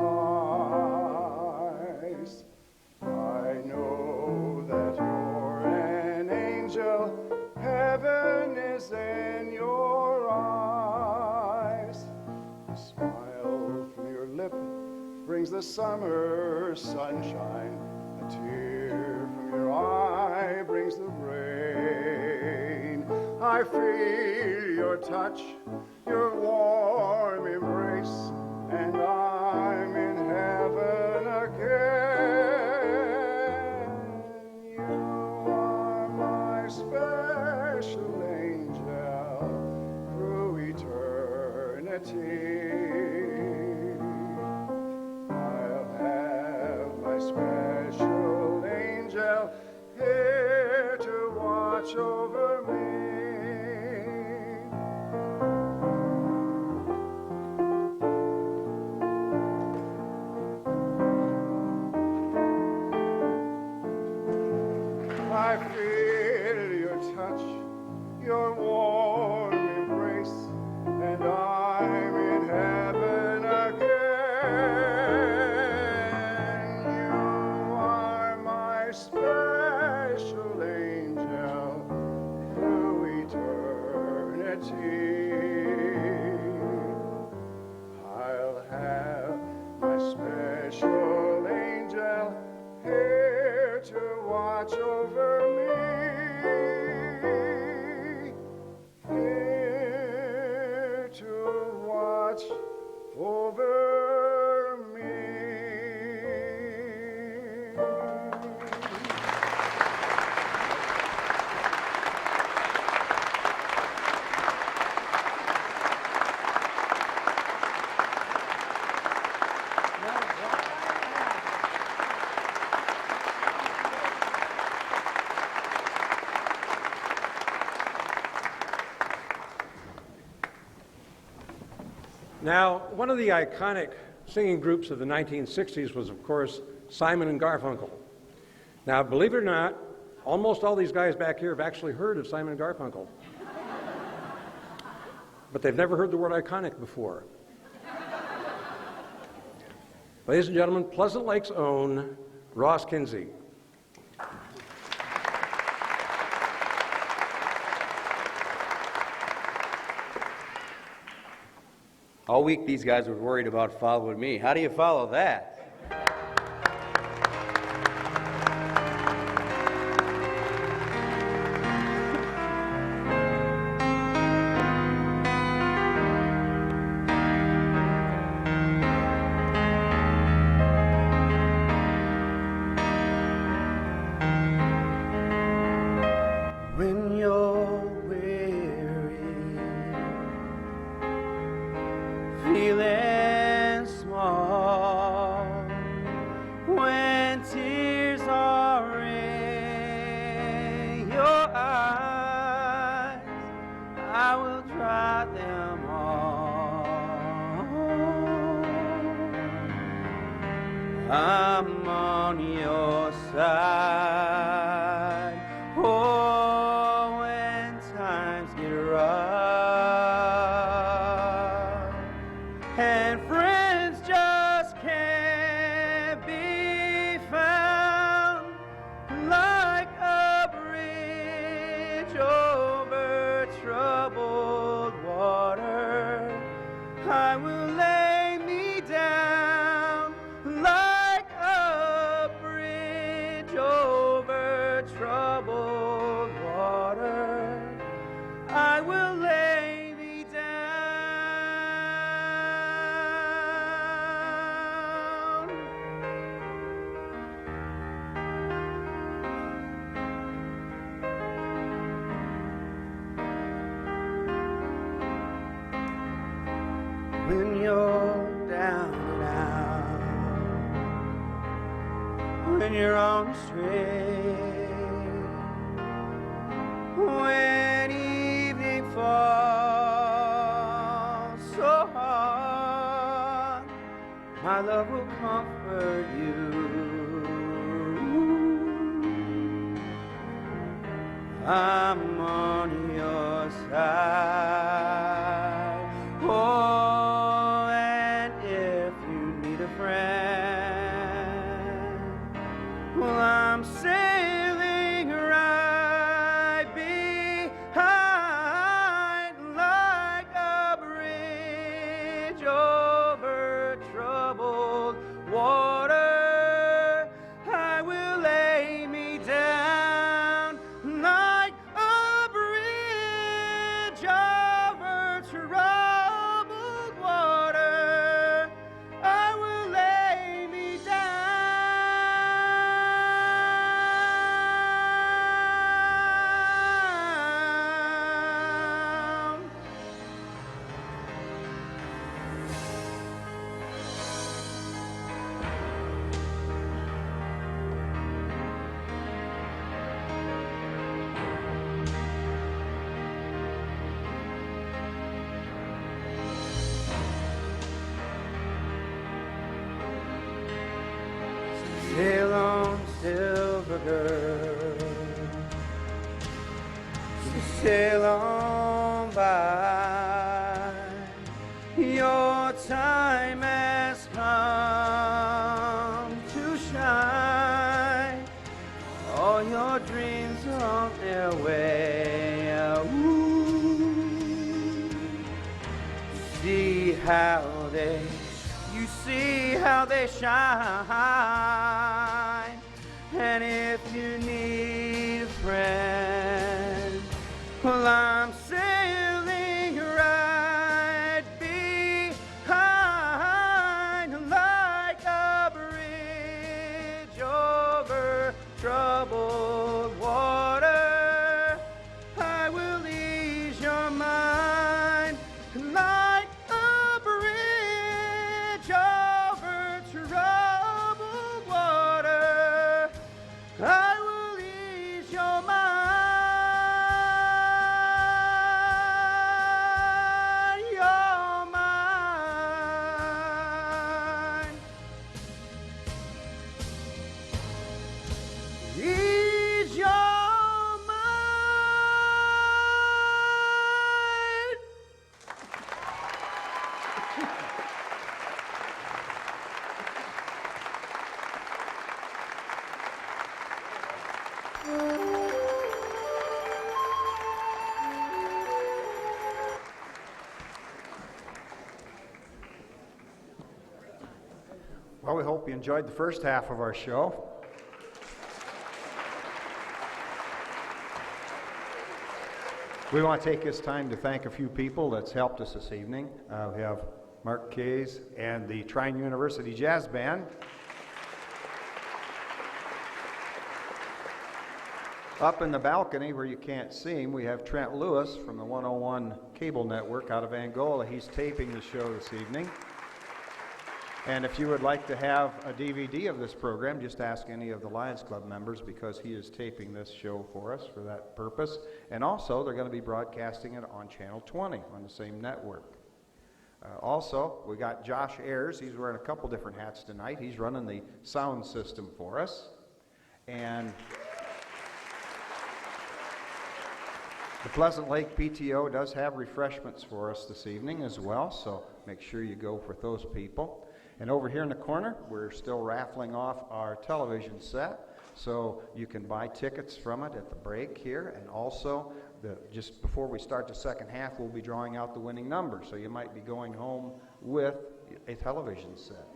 I know that you're an angel. Heaven is in your eyes. A smile from your lip brings the summer sunshine. A tear from your eye brings the rain. I feel your touch, your warm embrace, and I'm in heaven again. You are my special angel through eternity. I'll have my special angel here to watch over me. I feel your touch, your warm embrace, and I'm in heaven again. You are my special angel through eternity. I'll have my special angel here to watch over me. Here to watch over me. Now, one of the iconic singing groups of the 1960s was, of course, Simon and Garfunkel. Now, believe it or not, almost all these guys back here have actually heard of Simon and Garfunkel. But they've never heard the word iconic before. Ladies and gentlemen, Pleasant Lake's own Ross Kinsey. All week these guys were worried about following me. How do you follow that? When you're I'm on your side. Oh, when times get rough and friends just can't be found, like a bridge over troubled water, I will lay me down. Like a bridge over troubled water, I will lay me down. When you're down and out, when you're on the street, when evening falls so hard, my love will comfort you. I'm on your side. Oh, and if you need a friend, well, I'm sailing right behind, like a bridge over troubled water. I will lay me down, like a bridge over troubled water. I will lay me down. Sail on, silver girl, sail on by. Your time has come to shine. All your dreams are on their way. Ooh. See how you see how they shine. And if you need a friend, well, I'm sailing right behind, like a bridge over troubled water. I will ease your mind, like a bridge over troubled water. I will ease your mind, your mind. Ease your mind. Well, we hope you enjoyed the first half of our show. We want to take this time to thank a few people that's helped us this evening. We have Mark Kays and the Trine University Jazz Band. Up in the balcony where you can't see him, we have Trent Lewis from the 101 Cable Network out of Angola. He's taping the show this evening. And if you would like to have a DVD of this program, just ask any of the Lions Club members, because he is taping this show for us for that purpose. And also, they're going to be broadcasting it on Channel 20 on the same network. Also, we got Josh Ayers. He's wearing a couple different hats tonight. He's running the sound system for us. And the Pleasant Lake PTO does have refreshments for us this evening as well, so make sure you go with those people. And over here in the corner, we're still raffling off our television set, so you can buy tickets from it at the break here. And also, just before we start the second half, we'll be drawing out the winning number, so you might be going home with a television set.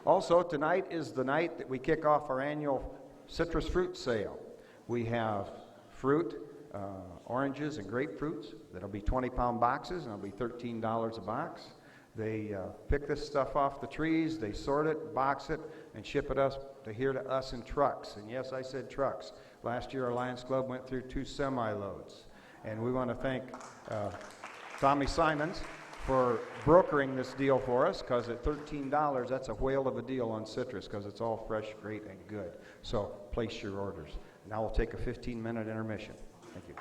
Also, tonight is the night that we kick off our annual citrus fruit sale. We have fruit, oranges and grapefruits that'll be 20-pound boxes, and it'll be $13 a box. They pick this stuff off the trees, they sort it, box it, and ship it here to us in trucks. And yes, I said trucks. Last year, our Lions Club went through 2 semi-loads. And we want to thank Tommy Simons for brokering this deal for us, because at $13, that's a whale of a deal on citrus, because it's all fresh, great, and good. So place your orders. Now we'll take a 15-minute intermission. Thank you.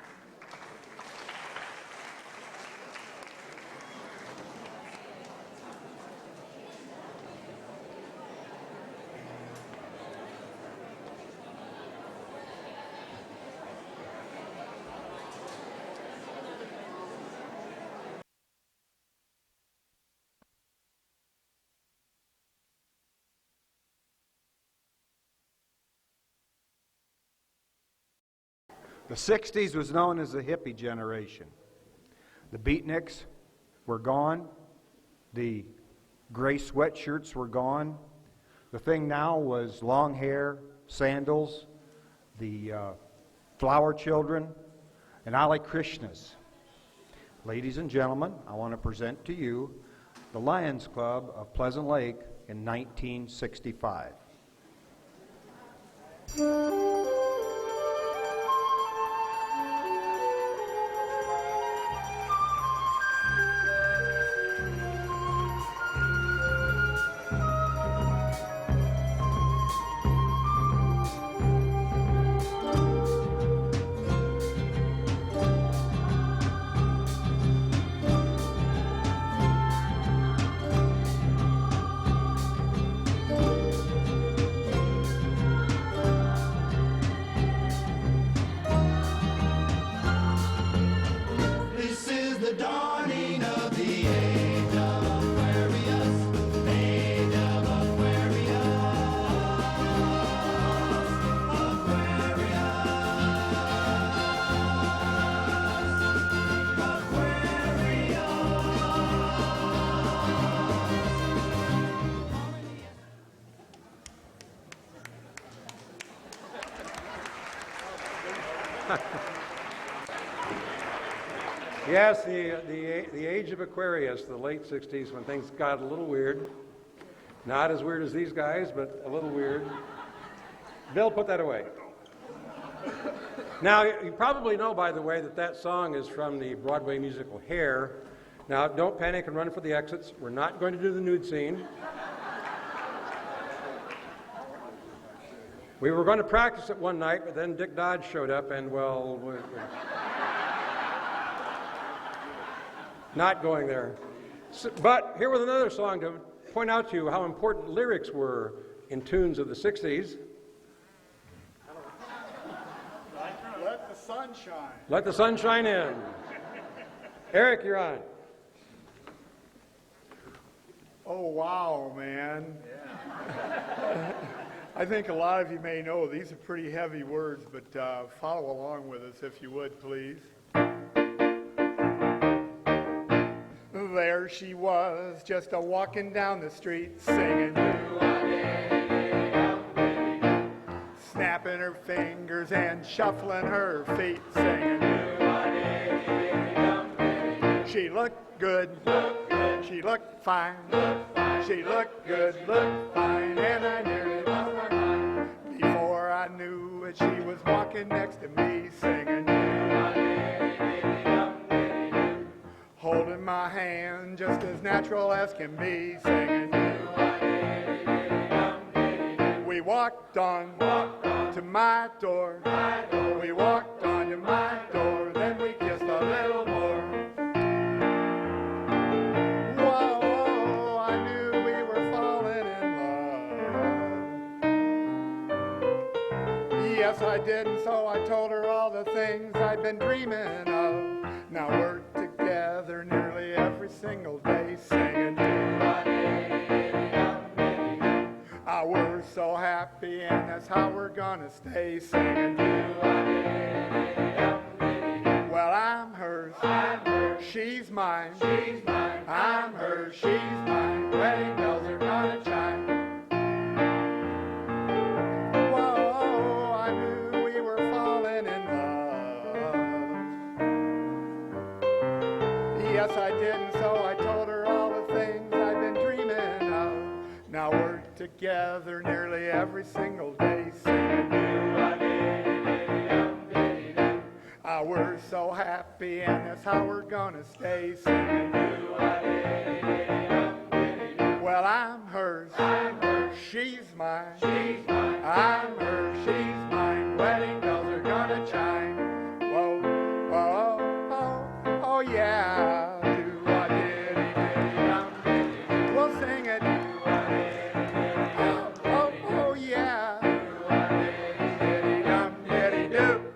The 60s was known as the hippie generation. The beatniks were gone. The gray sweatshirts were gone. The thing now was long hair, sandals, the flower children, and Ale Krishnas. Ladies and gentlemen, I want to present to you the Lions Club of Pleasant Lake in 1965. Yes, the age of Aquarius, the late 60s, when things got a little weird. Not as weird as these guys, but a little weird. Bill, put that away. Now, you probably know, by the way, that song is from the Broadway musical Hair. Now, don't panic and run for the exits. We're not going to do the nude scene. We were going to practice it one night, but then Dick Dodge showed up, and, well, we're not going there. So, but here was another song to point out to you how important lyrics were in tunes of the 60s. Let the sun shine. Let the sun shine in. Eric, you're on. Oh, wow, man. Yeah. I think a lot of you may know these are pretty heavy words, but follow along with us if you would, please. There she was, just a-walking down the street, singing, snapping her fingers and shuffling her feet, singing. She looked good, she looked fine, she looked good, looked fine, and I nearly lost my mind. Before I knew it, she was walking next to me, singing. Holding my hand just as natural as can be, singing. We walked on to my door. We walked on to my door. Then we kissed a little more. Wow. Yes, I did, and so I told her all the things I've been dreaming of. Now we're together nearly every single day singing. We're so happy, and that's how we're gonna stay singing. Well, I'm hers, she's mine. I'm hers, she's mine. Wedding bells are gonna chime. Whoa, I knew we were falling in love. Yes, I did, and so I told her all the things I've been dreaming of. Now we're together nearly every single day singing. We're so happy, and that's how we're gonna stay singing. Well, I'm hers, she's mine. I'm hers, she's mine. Wedding bells are gonna chime. Whoa, whoa, oh, oh yeah. Do-a-diddy-diddy-dum. We'll sing it. Oh, oh, oh yeah. Do-a-diddy-dum-diddy-do.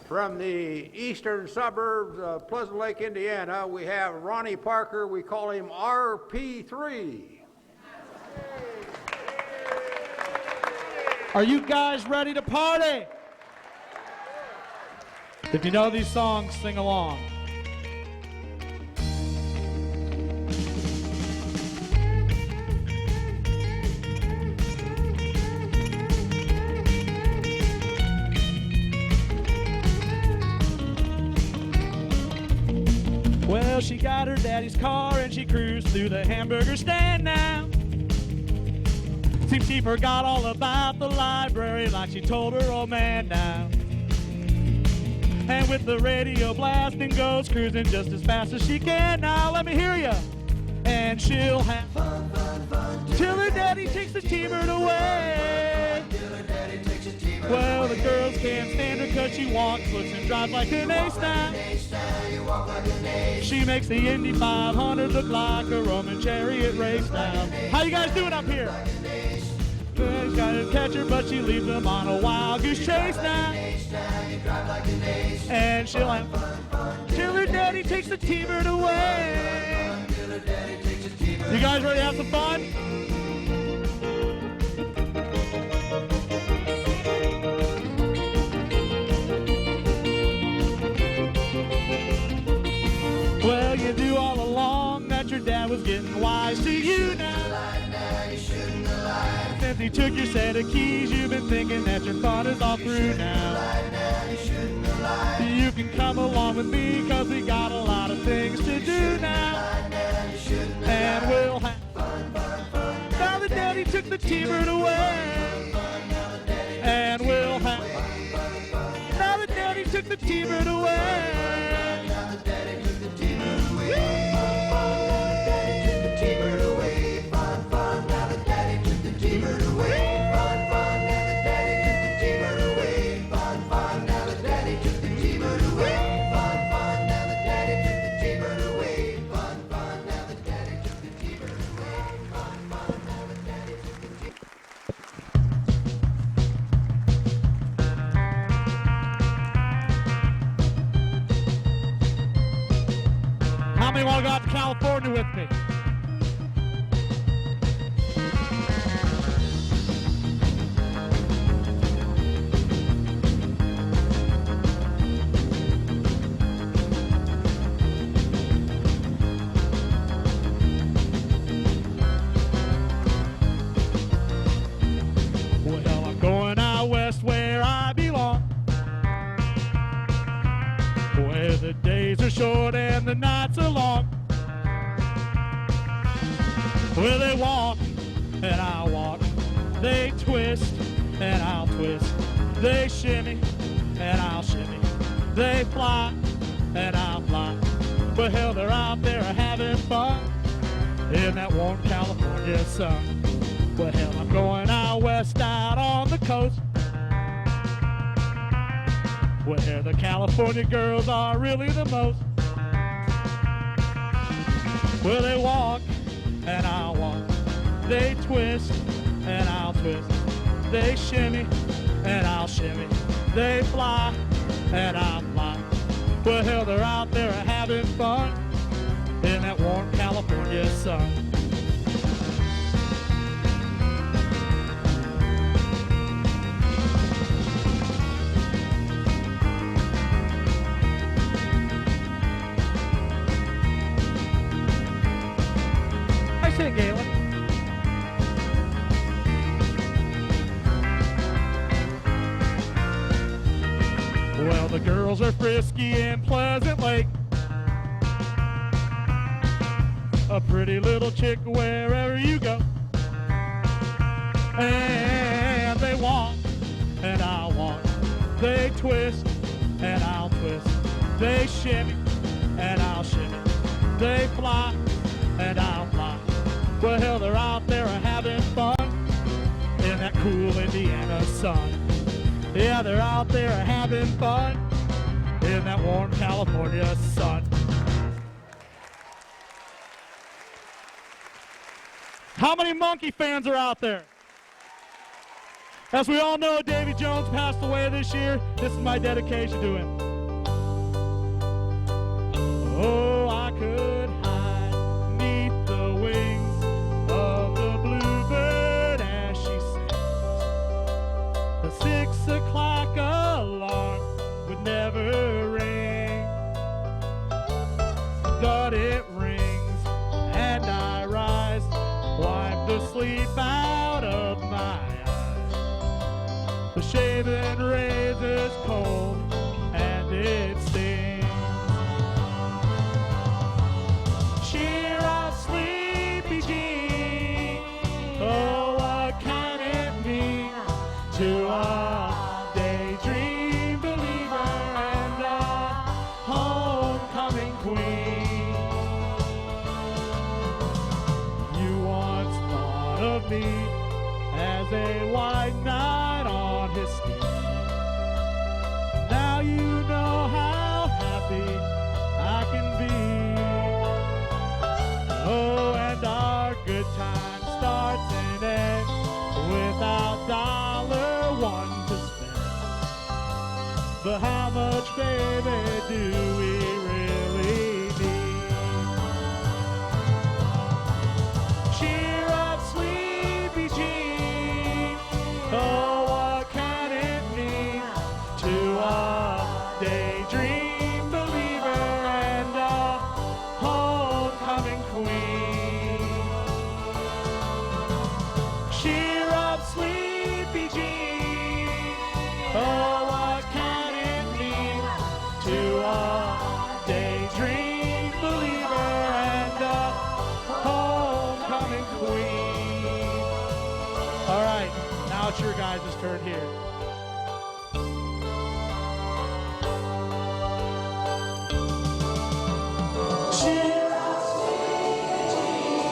From the eastern suburbs of Pleasant Lake, Indiana, we have Ronnie Parker. We call him RP3. Are you guys ready to party? If you know these songs, sing along. Well, she got her daddy's car and she cruised through the hamburger stand now. Seems she forgot all about the library like she told her old man now. And with the radio blasting goes cruising just as fast as she can. Now let me hear ya. And she'll have fun, fun, fun, till her daddy takes the T-Bird away. Well, the girls can't stand her cause she walks, looks and drives like an ace now. She makes the Indy 500 look like a Roman chariot race now. How you guys doing up here? She's got to catch her, but she leaves them on a wild goose chase now. And she'll have fun till her daddy takes the T-Bird away. You guys ready to have some fun? Well, you knew all along that your dad was getting wise to you now. Since he took your set of keys, you've been thinking that your fun is all through now. You can come along with me, cause we got a lot of things to do now. And we'll have fun. Now that daddy took the T-Bird away. And we'll have fun. Now that daddy took the T-Bird away. How many want to go out to California with me? Well, I'm going out west where I belong, where the days are short and the nights are long, where they walk and I'll walk, they twist and I'll twist, they shimmy and I'll shimmy, they fly and I'll fly, but hell, they're out there having fun in that warm California sun. Well, hell, I'm going out west, out on the coast, where the California girls are really the most. Well, they walk and I'll walk, they twist and I'll twist, they shimmy and I'll shimmy, they fly and I'll fly. Well, hell, they're out there having fun in that warm California sun. I say, Galen. Well, the girls are frisky in Pleasant Lake, a pretty little chick wherever you go. And they walk and I'll walk, they twist and I'll twist, they shimmy and I'll shimmy, they fly and I'll fly. Well, hell, they're out there having fun in that cool Indiana sun. Yeah, they're out there having fun in that warm California sun. How many Monkey fans are out there? As we all know, Davy Jones passed away this year. This is my dedication to him. Oh, I could hide neath the wings of the bluebird as she sings. The 6 o'clock alarm would never ring, but it rings and I rise, wipe the sleep out of my eyes. The shaven razor's cold and it stings. Cheer up, sleepy Jean. Oh, what can it mean to a daydream believer and a homecoming queen? You once thought of me as a white knight on his steed. Now you know how happy I can be. Oh, and our good time starts and ends without $1 to spend. But how much, baby, do we really need? Cheer up, sleepy Jean. Oh, what can it mean to a daydream believer and a homecoming queen? Cheer up, sleepy Jean. Oh, what can it mean to a daydream believer and a homecoming queen? All right, now it's your guys' turn here. Cheer up, sleepy Jean.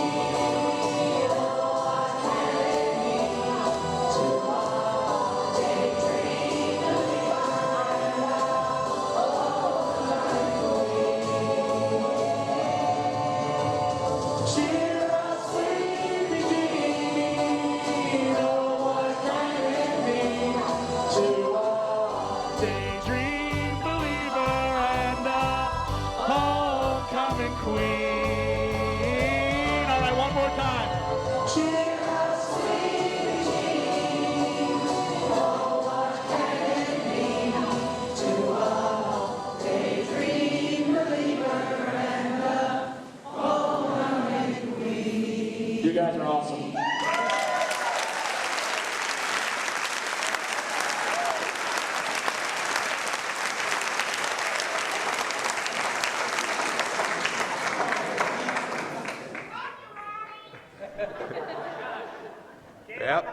Oh, what can it mean to a daydream believer and a homecoming queen? Cheer up, sleepy Jean. Oh, what can it mean to a daydream believer and a homecoming queen? All right, one more time. Cheer up, sleepy Jean. Oh, what can it mean to a daydream believer and a homecoming queen? You guys are awesome. Yep.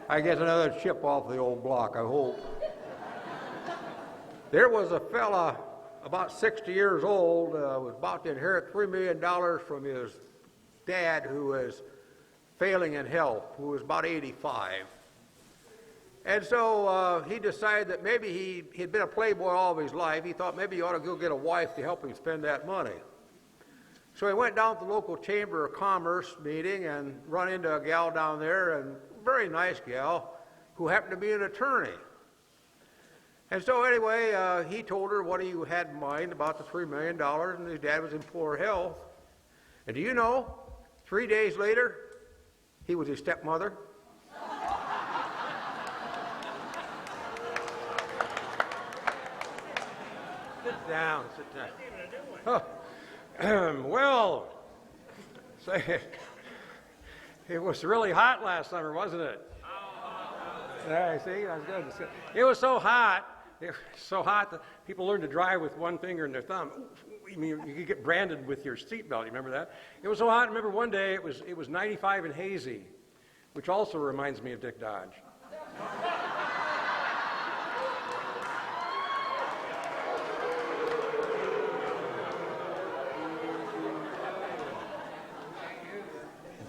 I get another chip off the old block, I hope. There was a fella about 60 years old, was about to inherit $3 million from his dad, who was failing in health, who was about 85. And so he decided that maybe he'd been a playboy all of his life. He thought maybe he ought to go get a wife to help him spend that money. So he went down to the local Chamber of Commerce meeting and run into a gal down there, and a very nice gal, who happened to be an attorney. And so anyway, he told her what he had in mind about the $3 million, and his dad was in poor health. And do you know, 3 days later, he was his stepmother. Sit down, sit down. Oh. Well, say, it was really hot last summer, wasn't it? Yeah, see, that's good. It was so hot. It was so hot that people learned to drive with one finger and their thumb. I mean, you could get branded with your seatbelt. You remember that? It was so hot. I remember one day it was 95 and hazy, which also reminds me of Dick Dodge.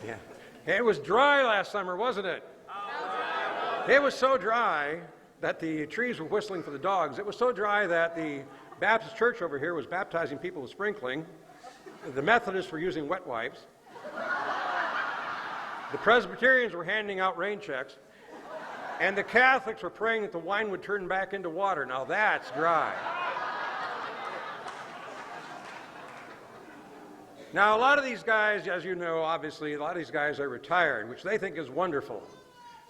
Yeah. It was dry last summer, wasn't it? It was so dry that the trees were whistling for the dogs. It was so dry that the Baptist church over here was baptizing people with sprinkling. The Methodists were using wet wipes. The Presbyterians were handing out rain checks. And the Catholics were praying that the wine would turn back into water. Now that's dry. Now, a lot of these guys, as you know, obviously, a lot of these guys are retired, which they think is wonderful.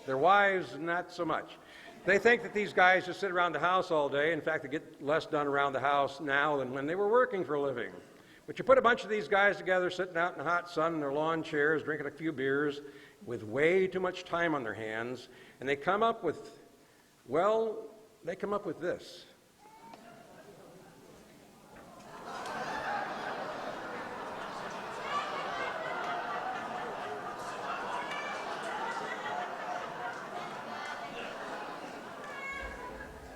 Their wives, not so much. They think that these guys just sit around the house all day. In fact, they get less done around the house now than when they were working for a living. But you put a bunch of these guys together sitting out in the hot sun in their lawn chairs, drinking a few beers, with way too much time on their hands, and they come up with, well, they come up with this.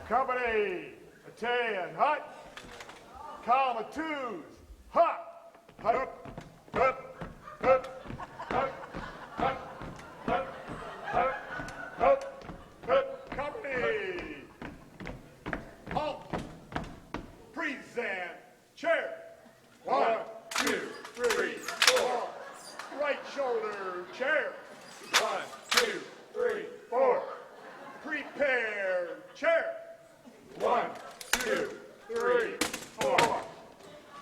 Company, a 10, hut. Column of twos, hut. Hut, hut, hut, hut, hut, hut, hut, hut, hut. Company, halt. Present, chair. 1, 2, 3, 4. Right shoulder, chair. 1, 2, 3, 4. Prepare, chair. 1, 2, 3, 4.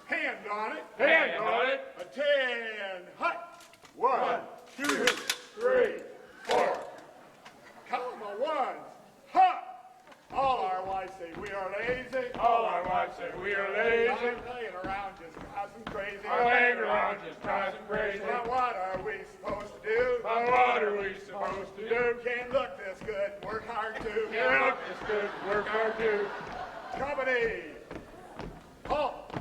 Hand on it. Hand on it. A 10, hut. 1, 2, 3, 4. Column of ones, hut. All our wives say we are lazy. All our wives say we are lazy. I'm laying around just causing crazy. I'm laying around just causing crazy. But what are we supposed to do? But what are we supposed to do? Can't look this good, work hard too. Can't look this good, work hard too. Company, halt.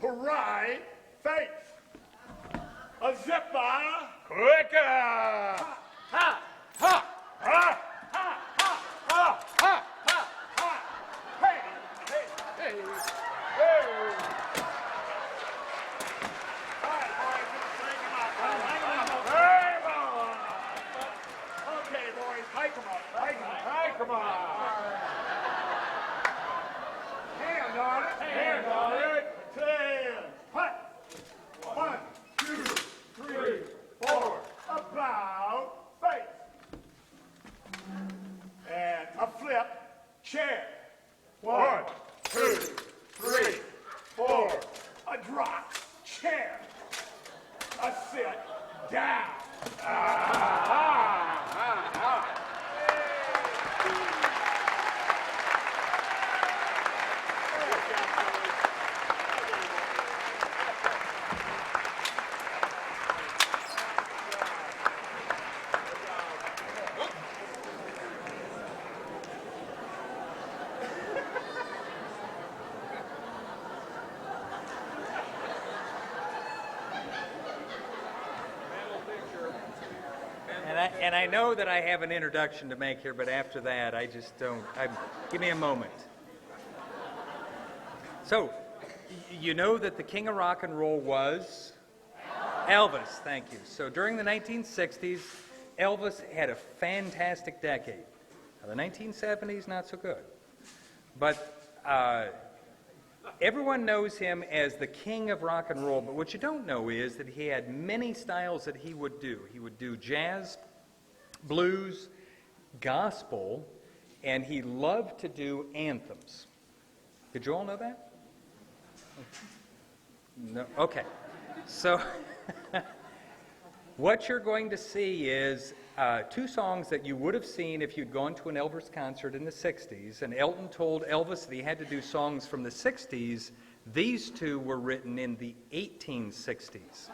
Right face. A zipper. Quicker. Ha, ha, ha, ha. Chair. 1, 2, 3, 4. A drop. Chair. A sit. Down. And I know that I have an introduction to make here, but after that, I just don't. Give me a moment. So, you know that the king of rock and roll was Elvis, thank you. So during the 1960s, Elvis had a fantastic decade. Now, the 1970s, not so good. But everyone knows him as the king of rock and roll, but what you don't know is that he had many styles that he would do. He would do jazz, blues, gospel, and he loved to do anthems. Did you all know that? No? Okay. So what you're going to see is two songs that you would have seen if you'd gone to an Elvis concert in the 60s, and Elton told Elvis that he had to do songs from the 60s. These two were written in the 1860s.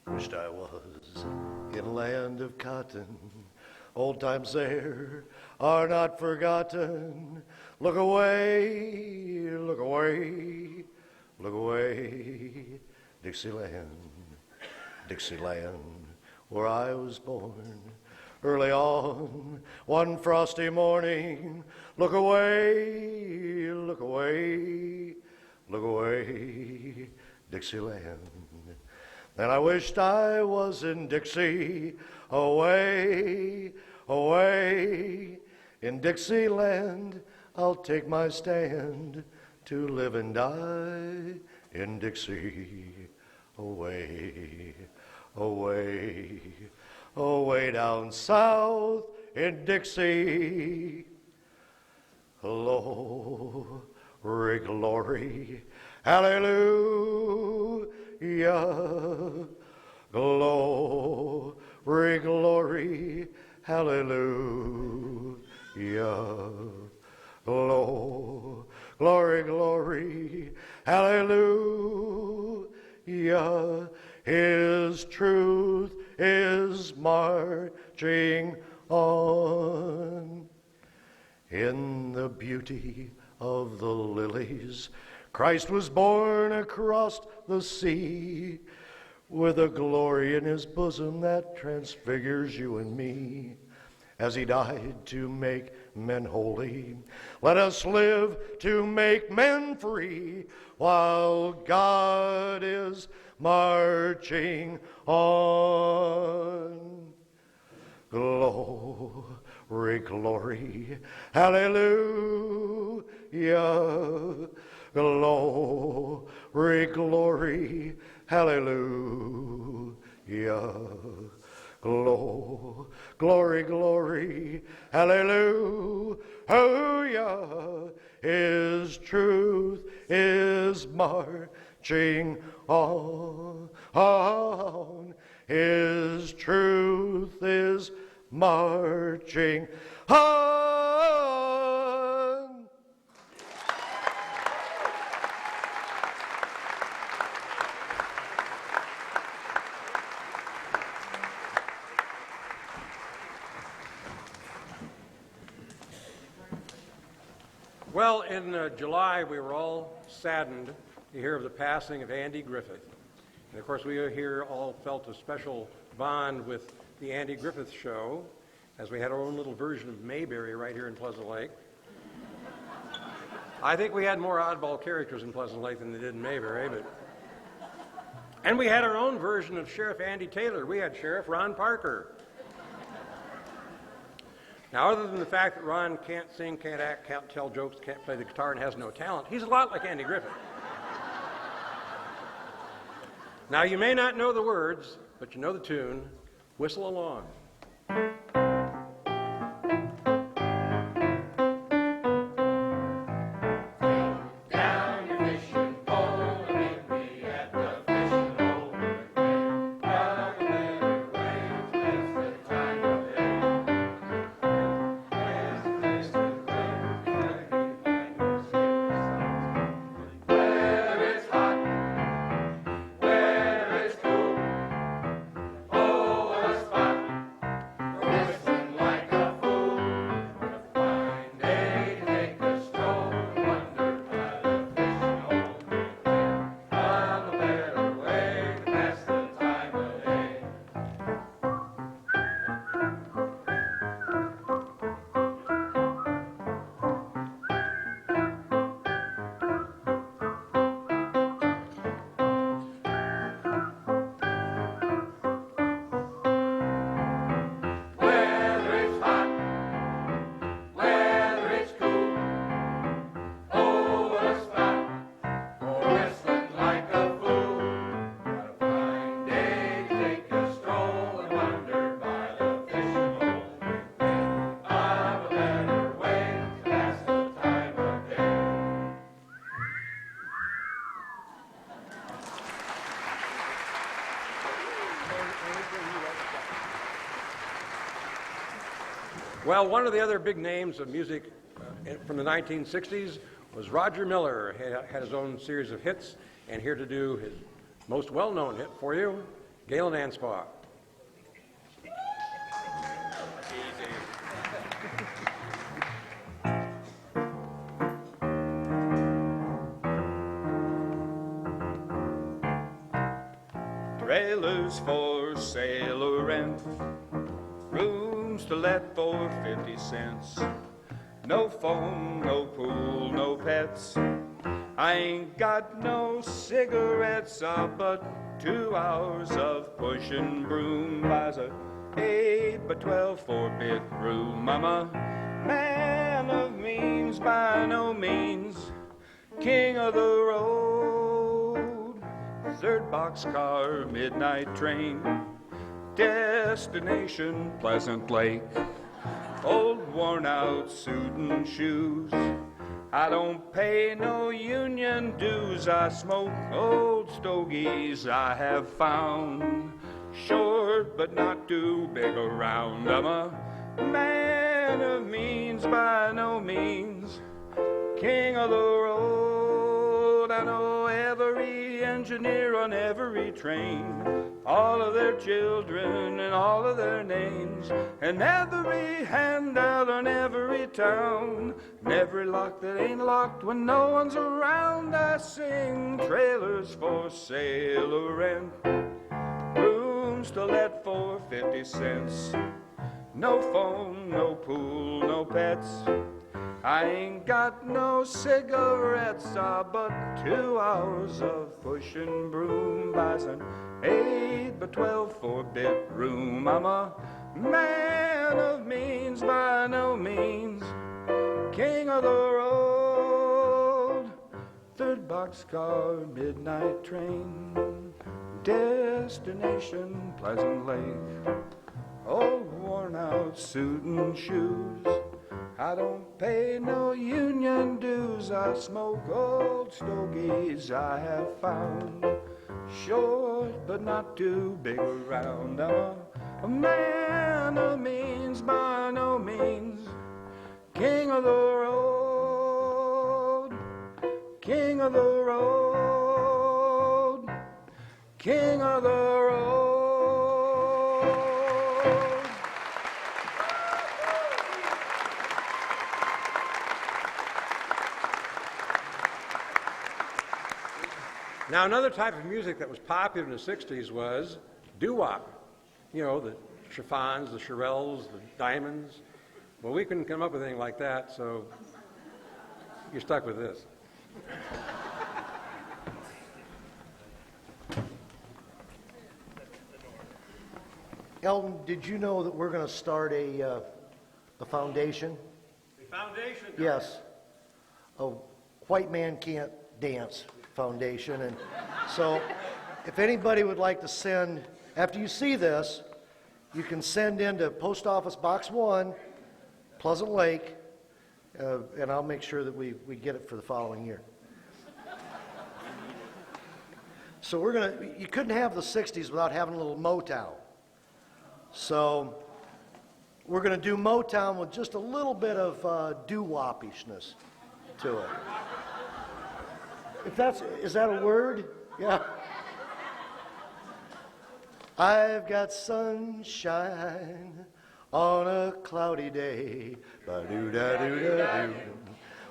Wished I was in a land of cotton. Old times there are not forgotten. Look away, look away, look away, Dixieland, Dixieland, where I was born. Early on, one frosty morning, look away, look away, look away, Dixieland. Then I wished I was in Dixie, away, away. In Dixieland, I'll take my stand to live and die in Dixie, away, away, away down south in Dixie. Glory, glory, hallelujah. Glory, glory, hallelujah. Glory, glory, hallelujah. His truth is marching on. In the beauty of the lilies, Christ was born across the sea, with a glory in his bosom that transfigures you and me. As he died to make men holy, let us live to make men free, while God is marching on. Glory, glory, hallelujah. Glory, glory, hallelujah. Glory, glory, hallelujah. His truth is marching on. His truth is marching on. Well, in July, we were all saddened to hear of the passing of Andy Griffith. And of course, we here all felt a special bond with the Andy Griffith Show, as we had our own little version of Mayberry right here in Pleasant Lake. I think we had more oddball characters in Pleasant Lake than they did in Mayberry, but... And we had our own version of Sheriff Andy Taylor. We had Sheriff Ron Parker. Now, other than the fact that Ron can't sing, can't act, can't tell jokes, can't play the guitar, and has no talent, he's a lot like Andy Griffith. Now, you may not know the words, but you know the tune. Whistle along. Well, one of the other big names of music from the 1960s was Roger Miller. He had his own series of hits, and here to do his most well-known hit for you, Galen Anspaugh. Trailers for sale or rent, rooms to let for 50 cents. No phone, no pool, no pets. I ain't got no cigarettes, but 2 hours of pushing broom buys a 8 by 12 4-bit room. I'm a man of means, by no means king of the road. 3rd boxcar, midnight train, destination Pleasant Lake. Old worn out suit and shoes, I don't pay no union dues. I smoke old stogies I have found, short but not too big around. I'm a man of means, by no means king of the road. I know every engineer on every train, all of their children and all of their names, and every handout on every town, and every lock that ain't locked when no one's around. I sing trailers for sale or rent, rooms to let for 50 cents. No phone, no pool, no pets. I ain't got no cigarettes, but 2 hours of pushing broom buys an 8 by 12 4-bit room. I'm a man of means, by no means king of the road. 3rd boxcar, midnight train, destination Pleasant Lake. Old worn out suit and shoes, I don't pay no union dues. I smoke old stogies I have found, short but not too big around. I'm a man of means, by no means king of the road, king of the road, king of the road. Now, another type of music that was popular in the 60s was doo-wop. You know, the chiffons, the Shirelles, the diamonds. Well, we couldn't come up with anything like that, so you're stuck with this. Eldon, did you know that we're going to start a foundation? The foundation? Yes. A White Man Can't Dance Foundation. And so if anybody would like to send, after you see this, you can send in to Post Office Box 1, Pleasant Lake, and I'll make sure that we get it for the following year. So you couldn't have the 60s without having a little Motown. So we're going to do Motown with just a little bit of doo-wopishness to it. Is that a word? Yeah. I've got sunshine on a cloudy day, ba-doo-da-doo-da-doo.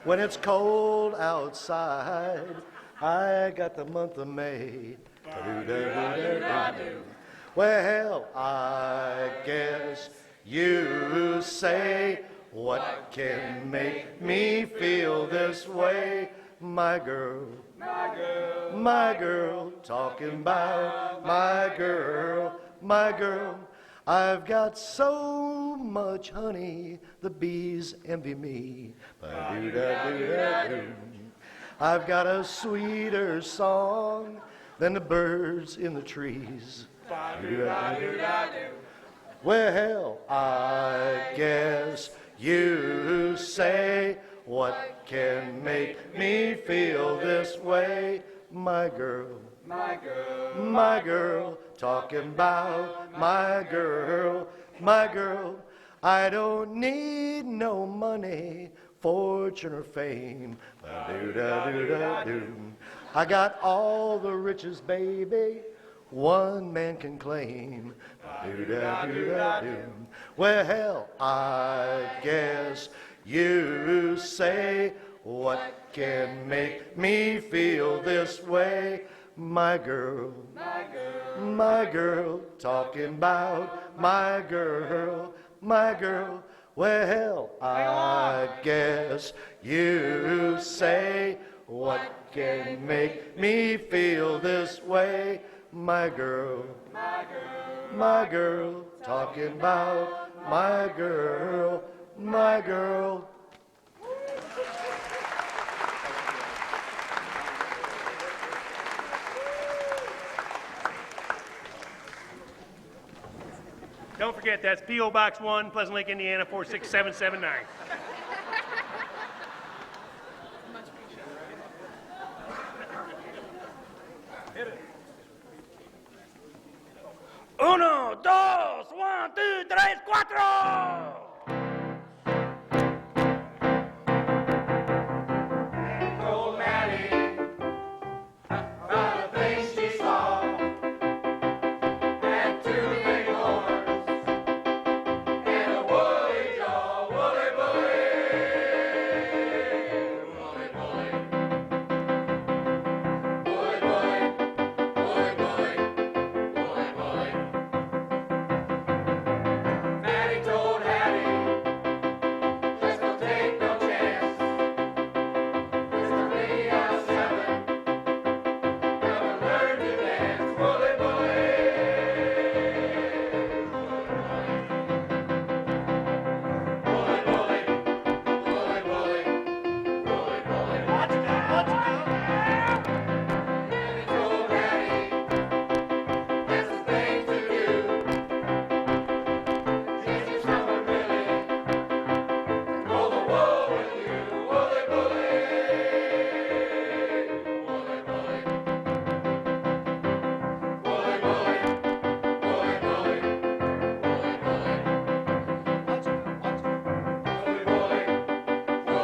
When it's cold outside, I got the month of May, ba-doo-da-doo-da-doo. Well, I guess you say, what can make me feel this way? My girl, my girl, talking about my girl, my girl. I've got so much honey, the bees envy me. Ba-doo-da-doo-da-doo. I've got a sweeter song than the birds in the trees. Ba-doo-da-doo-da-doo. Well, I guess you say, what can make me feel this way? My girl, my girl, my girl, talking about my girl, my girl. I don't need no money, fortune, or fame. Ba-do-da-do-da-do. I got all the riches, baby, one man can claim. Ba-do-da-do-da-do. Well, hell, I guess you say, what can make me feel this way? My girl, my girl, talking about my girl, my girl. Well, I guess you say, what can make me feel this way? My girl, my girl, talking about my girl, my girl. Don't forget, that's P.O. Box 1, Pleasant Lake, Indiana, 46779. Uno, dos, 1, 2, 3, 4. Told Maddie about the things she saw. Had two big horns and a woolly jaw. Woolly, woolly, woolly, woolly, woolly, woolly, woolly, woolly, woolly. Maddie told Hattie, just don't take no chance. It's the lady of 7, gonna learn to dance. Woolly, woolly, woolly, woolly, woolly, woolly, woolly, woolly. Watch it go, watch it go. Maddie told Hattie, that's the thing to do. Teach you something really, roll the wool with you. Woolly, woolly, woolly, woolly, woolly, woolly, woolly, woolly, woolly, woolly. Watch it go, watch it go. Woolly, woolly, woolly, woolly, woolly,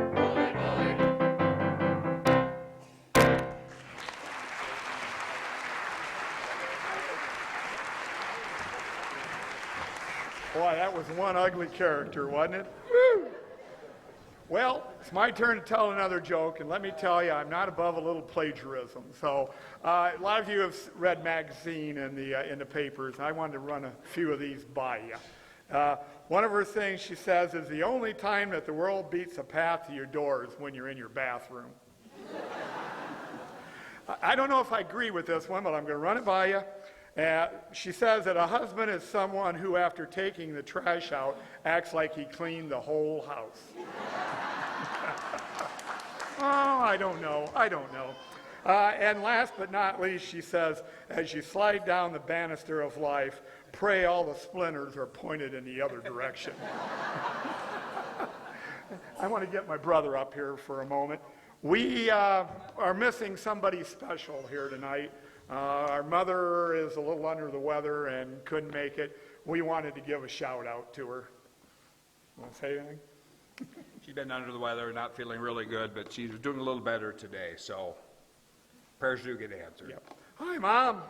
woolly. Boy, that was one ugly character, wasn't it? Woo! Well, it's my turn to tell another joke, and let me tell you, I'm not above a little plagiarism. So, a lot of you have read magazine in the papers. I wanted to run a few of these by you. One of her things she says is, the only time that the world beats a path to your door is when you're in your bathroom. I don't know if I agree with this one, but I'm going to run it by you. She says that a husband is someone who, after taking the trash out, acts like he cleaned the whole house. Oh, I don't know. And last but not least, she says, as you slide down the banister of life, pray all the splinters are pointed in the other direction. I want to get my brother up here for a moment. We are missing somebody special here tonight. Our mother is a little under the weather and couldn't make it. We wanted to give a shout out to her. Want to say anything? She's been under the weather, not feeling really good, but she's doing a little better today, so prayers do get answered. Yep. Hi, Mom.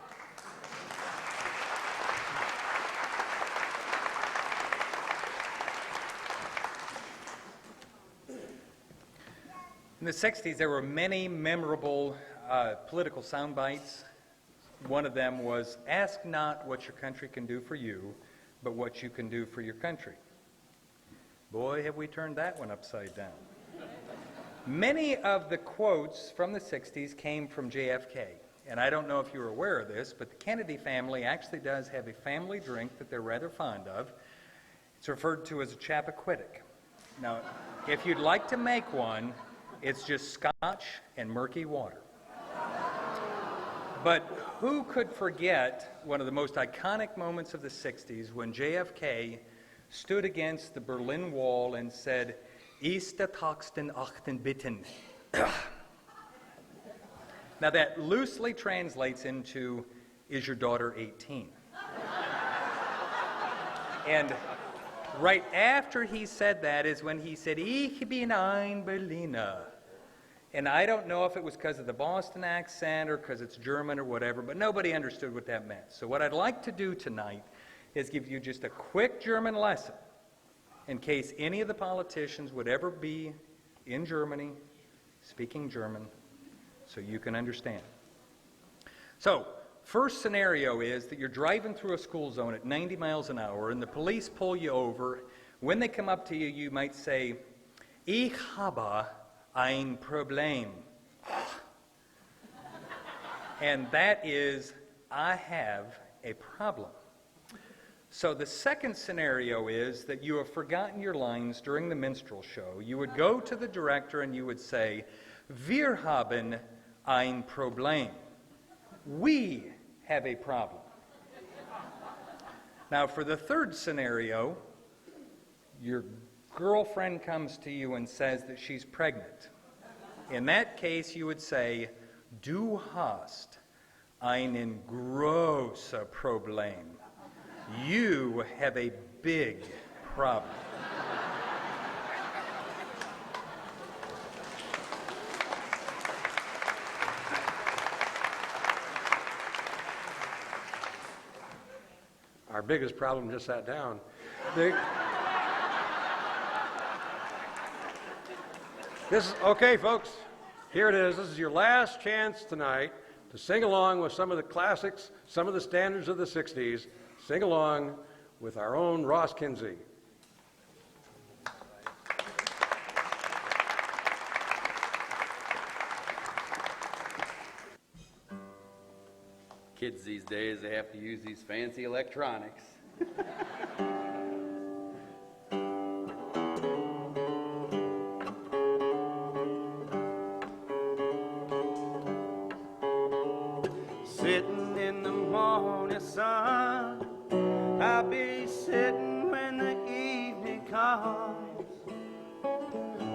In the 60s, there were many memorable political sound bites. One of them was, ask not what your country can do for you, but what you can do for your country. Boy, have we turned that one upside down. Many of the quotes from the 60s came from JFK. And I don't know if you're aware of this, but the Kennedy family actually does have a family drink that they're rather fond of. It's referred to as a Chappaquiddick. Now, if you'd like to make one, it's just scotch and murky water. But who could forget one of the most iconic moments of the 60s when JFK stood against the Berlin Wall and said, Ist der Tagsten 18 bitten. Now that loosely translates into, is your daughter 18? And right after he said that is when he said, Ich bin ein Berliner. And I don't know if it was because of the Boston accent or because it's German or whatever, but nobody understood what that meant. So what I'd like to do tonight is give you just a quick German lesson in case any of the politicians would ever be in Germany speaking German so you can understand. So, first scenario is that you're driving through a school zone at 90 miles an hour and the police pull you over. When they come up to you, you might say, Ich habe ein Problem. And that is, I have a problem. So the second scenario is that you have forgotten your lines during the minstrel show. You would go to the director and you would say, Wir haben ein Problem. We have a problem. Now for the third scenario, your girlfriend comes to you and says that she's pregnant. In that case, you would say, Du hast einen großes Problem. You have a big problem. Our biggest problem just sat down. Okay, folks, here it is. This is your last chance tonight to sing along with some of the classics, some of the standards of the 60s. Sing along with our own Ross Kinsey. Kids these days, they have to use these fancy electronics. Sitting in the morning sun, I'll be sitting when the evening comes,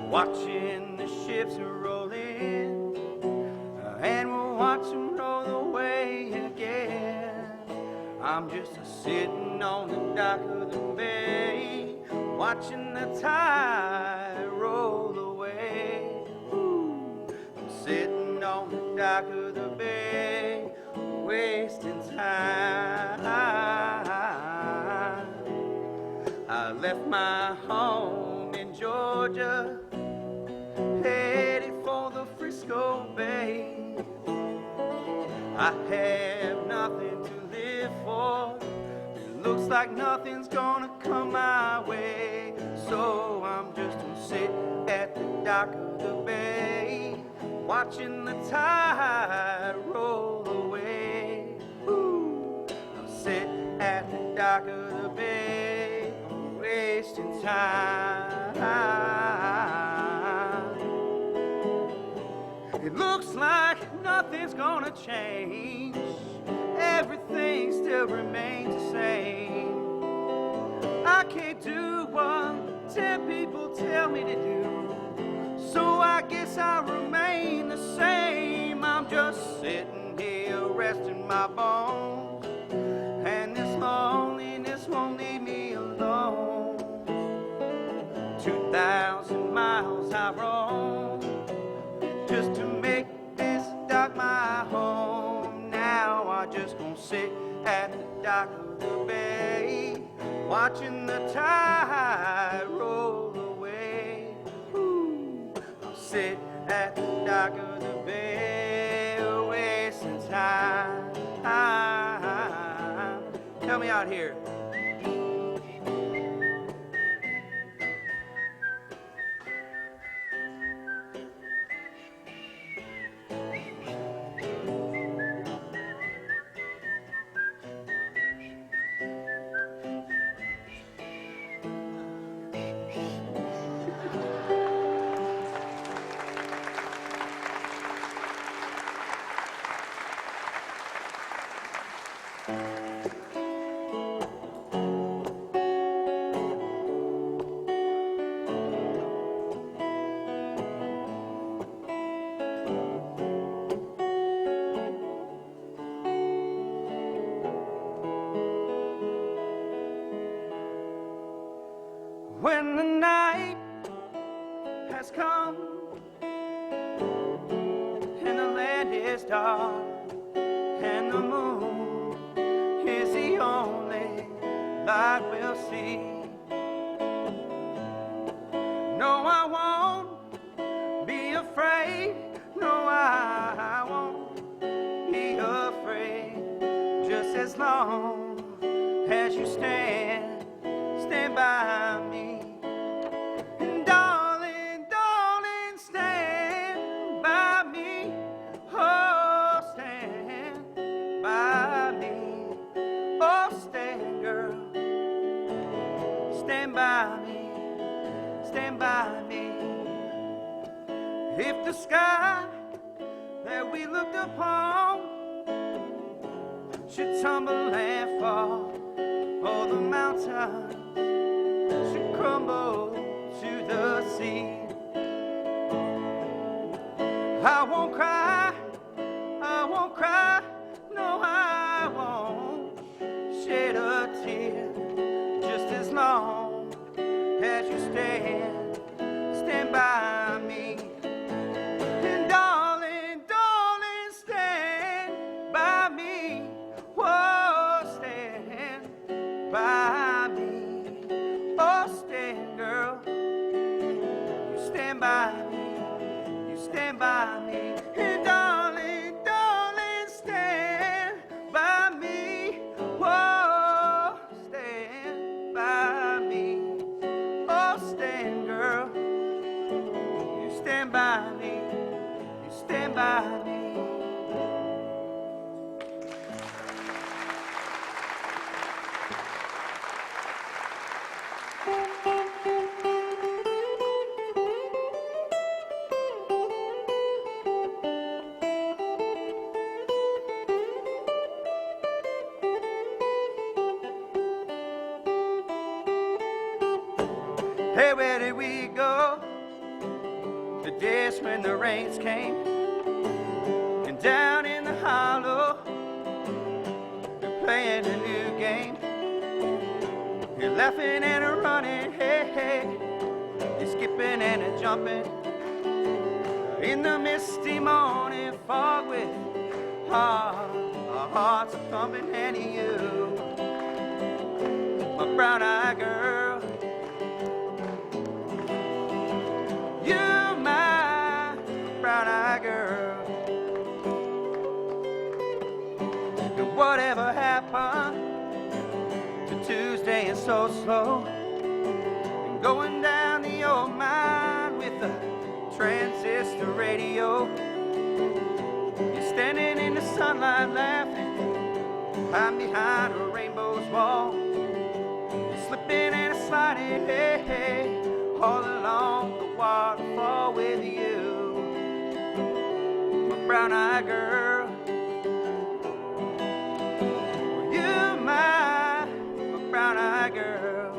watching the ships roll in, and we'll watch them roll away again. I'm just sitting on the dock of the bay, watching the tide roll away. Ooh, I'm sitting on the dock of the bay, wasting time. I left my home in Georgia, headed for the Frisco Bay. I have nothing to live for. It looks like nothing's gonna come my way. So I'm just gonna sit at the dock of the bay, watching the tide roll away. Ooh, I'll sit at the dock of the bay, wasting time. It looks like nothing's gonna change. Everything still remains the same. I can't do what 10 people tell me to do, so I guess I'll remain the same. I'm just sitting here resting my bones, and this loneliness won't leave me alone. 2,000 miles I roam just to make this dock my home. Now I just gonna sit at the dock of the bay, watching the tide roll away. Ooh, I'll sit at the dock of the bay, wasting time. Help me out here. when the night has come and the land is dark and the moon is the only light we'll see. No, I won't be afraid. No, I won't be afraid. Just as long as you stand by me. And darling, darling, stand by me. Oh, stand by me. Oh, stand, girl. Stand by me. Stand by me. If the sky that we looked upon should tumble and fall, or the mountains should crumble to the sea, I won't cry, I won't cry, no, I won't shed a tear, just as long as you stand by me. And darling, darling, stand by me. Whoa, stand by me. Oh, stand, girl. You stand by me. You stand by me. And darling, darling, stand by me. Whoa, stand by me. Oh, stand, girl. You stand by me. You stand by me. Hey, where did we go? The days when the rains came, and down in the hollow, you're playing a new game. You're laughing and a running, hey, hey. You're skipping and a jumping in the misty morning fog with our hearts are thumping, and you, my brown-eyed girl, you, my brown-eyed girl. And whatever happened to Tuesday and so slow, and going down the old mine with the transistor radio. You're standing in the sunlight laughing, I'm behind a rainbow's wall. You're slipping and sliding, hey, hey, all along the waterfall with you, my brown-eyed girl. You, my brown-eyed girl.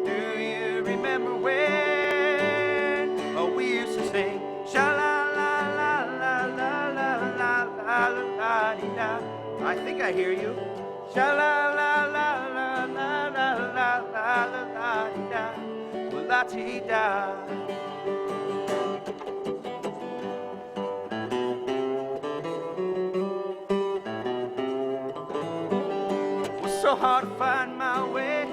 Do you remember when we used to sing sha-la-la-la-la-la-la-la-la-la-la-la-dee-da? I think I hear you. Sha-la-la-la-la-la-la-la-la-la-la-dee-da. Well, la-dee-da. Was so hard to find my way.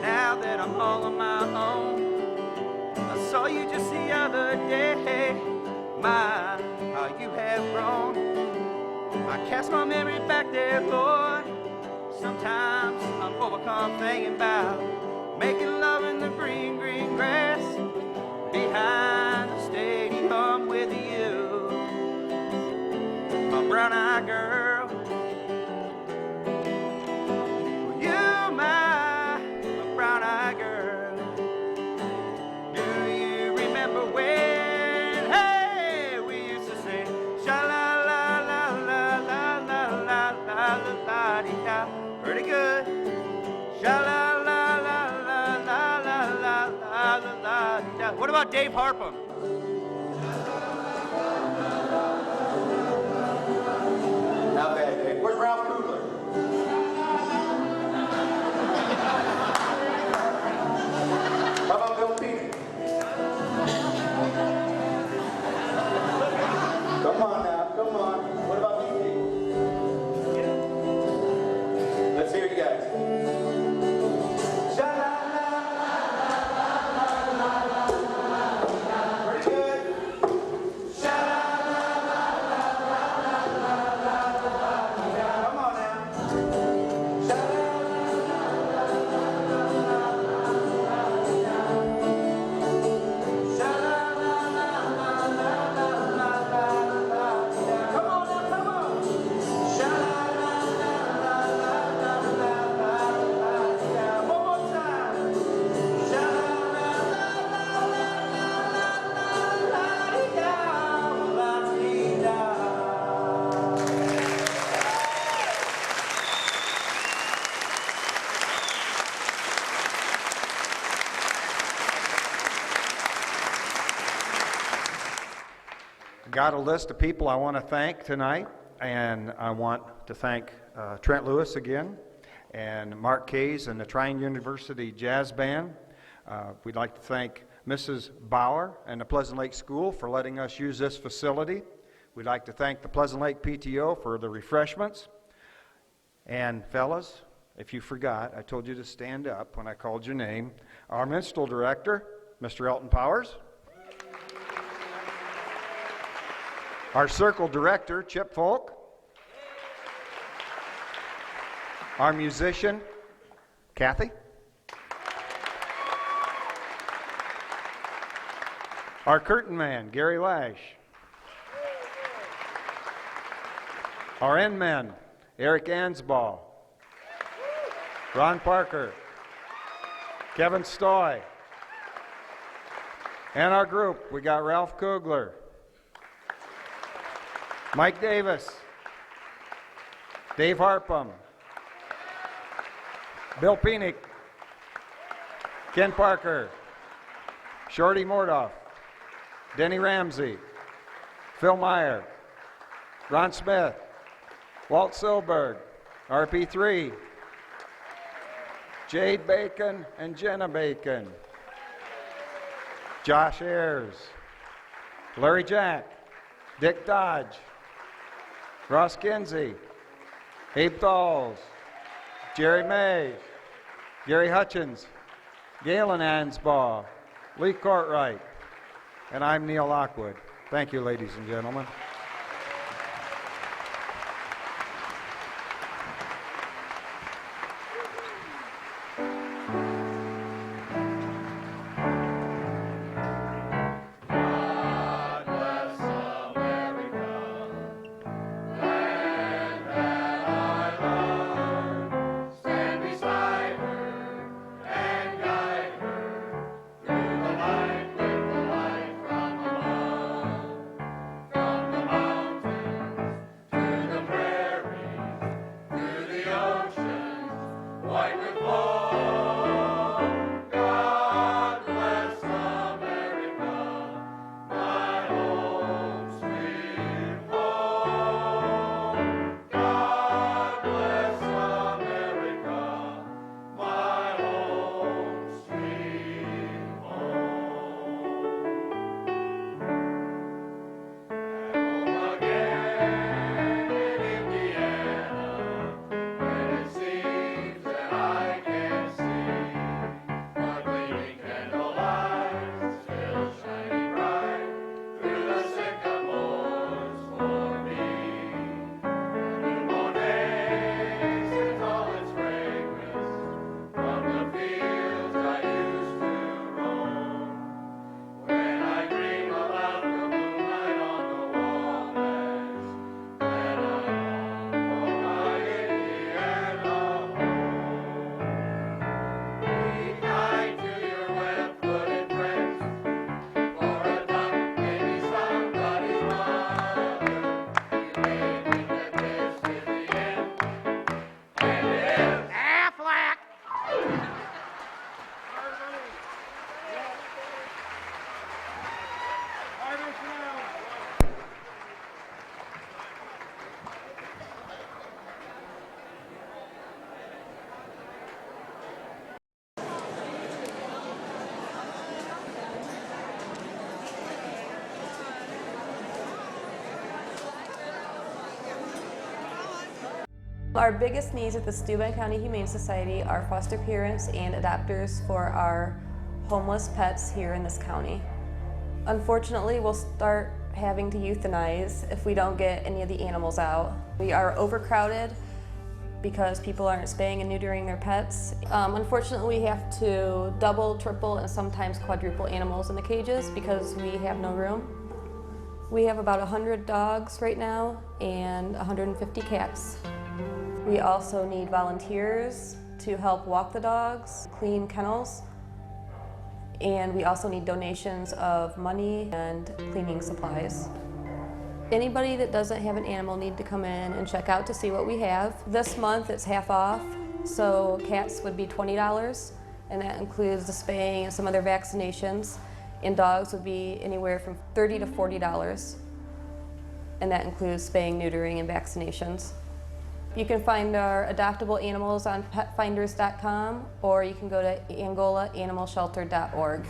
Now that I'm all on my own, I saw you just the other day. My, how you have grown. I cast my memory back there, Lord. Sometimes I'm overcome thinking about making love in the green, green grass behind the stadium with you, my brown-eyed girl. You, my brown-eyed girl. Do you remember when, hey, we used to sing sha-la-la-la-la-la-la-la-la-la-la-dee-da? Pretty good. Sha-la-la-la-la-la-la-la-la-la-la-dee-da. What about Dave Harpum? Not bad, Dave. Where's Ralph Kugler? got a list of people I want to thank tonight, and I want to thank Trent Lewis again, and Mark Kays and the Trine University Jazz Band. We'd like to thank Mrs. Bauer and the Pleasant Lake School for letting us use this facility. We'd like to thank the Pleasant Lake PTO for the refreshments. And fellas, if you forgot, I told you to stand up when I called your name. Our minstrel director, Mr. Elton Powers. Our circle director, Chip Folk. Our musician, Kathy. Our curtain man, Gary Lash. Our end men, Eric Ansball, Ron Parker, Kevin Stoy. And our group, we got Ralph Kugler, Mike Davis, Dave Harpum, Bill Penick, Ken Parker, Shorty Mordoff, Denny Ramsey, Phil Meyer, Ron Smith, Walt Silberg, RP3, Jade Bacon and Jenna Bacon, Josh Ayers, Larry Jack, Dick Dodge, Ross Kinsey, Abe Thalls, Jerry May, Gary Hutchins, Galen Ansbaugh, Lee Courtright, and I'm Neil Lockwood. Thank you, ladies and gentlemen. Our biggest needs at the Steuben County Humane Society are foster parents and adopters for our homeless pets here in this county. Unfortunately, we'll start having to euthanize if we don't get any of the animals out. We are overcrowded because people aren't spaying and neutering their pets. Unfortunately, we have to double, triple, and sometimes quadruple animals in the cages because we have no room. We have about 100 dogs right now and 150 cats. We also need volunteers to help walk the dogs, clean kennels, and we also need donations of money and cleaning supplies. Anybody that doesn't have an animal need to come in and check out to see what we have. This month it's half off, so cats would be $20, and that includes the spaying and some other vaccinations, and dogs would be anywhere from $30 to $40. and that includes spaying, neutering, and vaccinations. You can find our adoptable animals on petfinders.com, or you can go to angolaanimalshelter.org.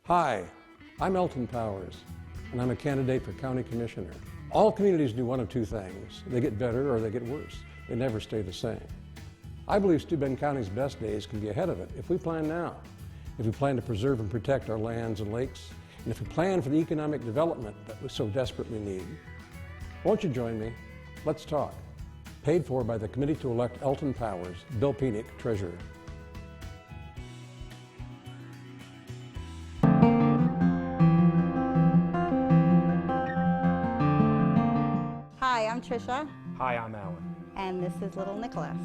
Hi, I'm Elton Powers, and I'm a candidate for county commissioner. All communities do one of two things. They get better or they get worse. They never stay the same. I believe Steuben County's best days can be ahead of it if we plan now, if we plan to preserve and protect our lands and lakes, and if we plan for the economic development that we so desperately need. Won't you join me? Let's talk. Paid for by the Committee to Elect Elton Powers, Bill Penick, Treasurer. Hi, I'm Trisha, Hi, I'm Alan. and this is little Nicholas.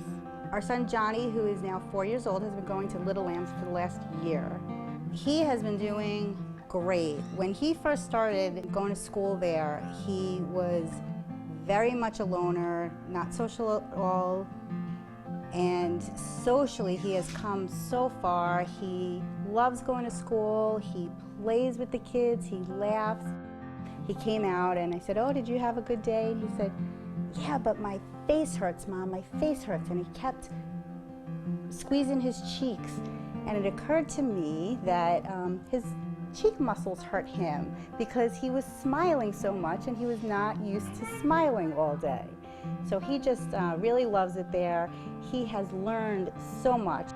Our son Johnny, who is now 4 years old, has been going to Little Lambs for the last year. He has been doing great. When he first started going to school there, he was very much a loner, not social at all, and socially he has come so far. He loves going to school, he plays with the kids, he laughs. He came out and I said, "Oh, did you have a good day?" And he said, "Yeah, but my face hurts, Mom, my face hurts." And he kept squeezing his cheeks. And it occurred to me that his cheek muscles hurt him because he was smiling so much and he was not used to smiling all day. So he just really loves it there. He has learned so much.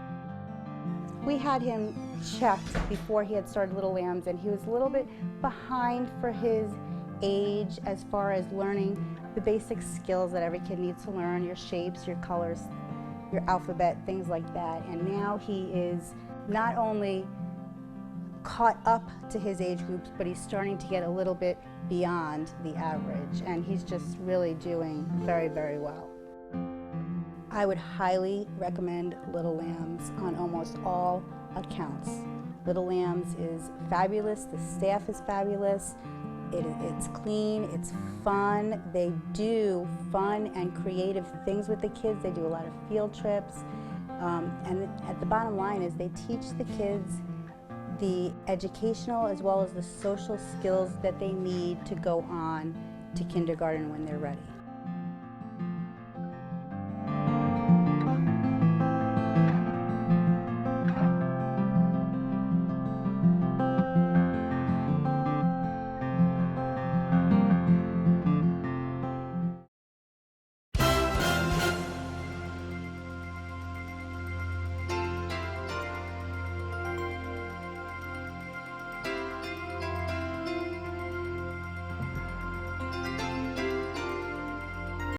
We had him checked before he had started Little Lambs, and he was a little bit behind for his age as far as learning the basic skills that every kid needs to learn, your shapes, your colors, your alphabet, things like that. And now he is not only caught up to his age groups, but he's starting to get a little bit beyond the average, and he's just really doing very, very well. I would highly recommend Little Lambs on almost all accounts. Little Lambs is fabulous, the staff is fabulous, it's clean, it's fun. They do fun and creative things with the kids. They do a lot of field trips. And at the bottom line is they teach the kids the educational as well as the social skills that they need to go on to kindergarten when they're ready.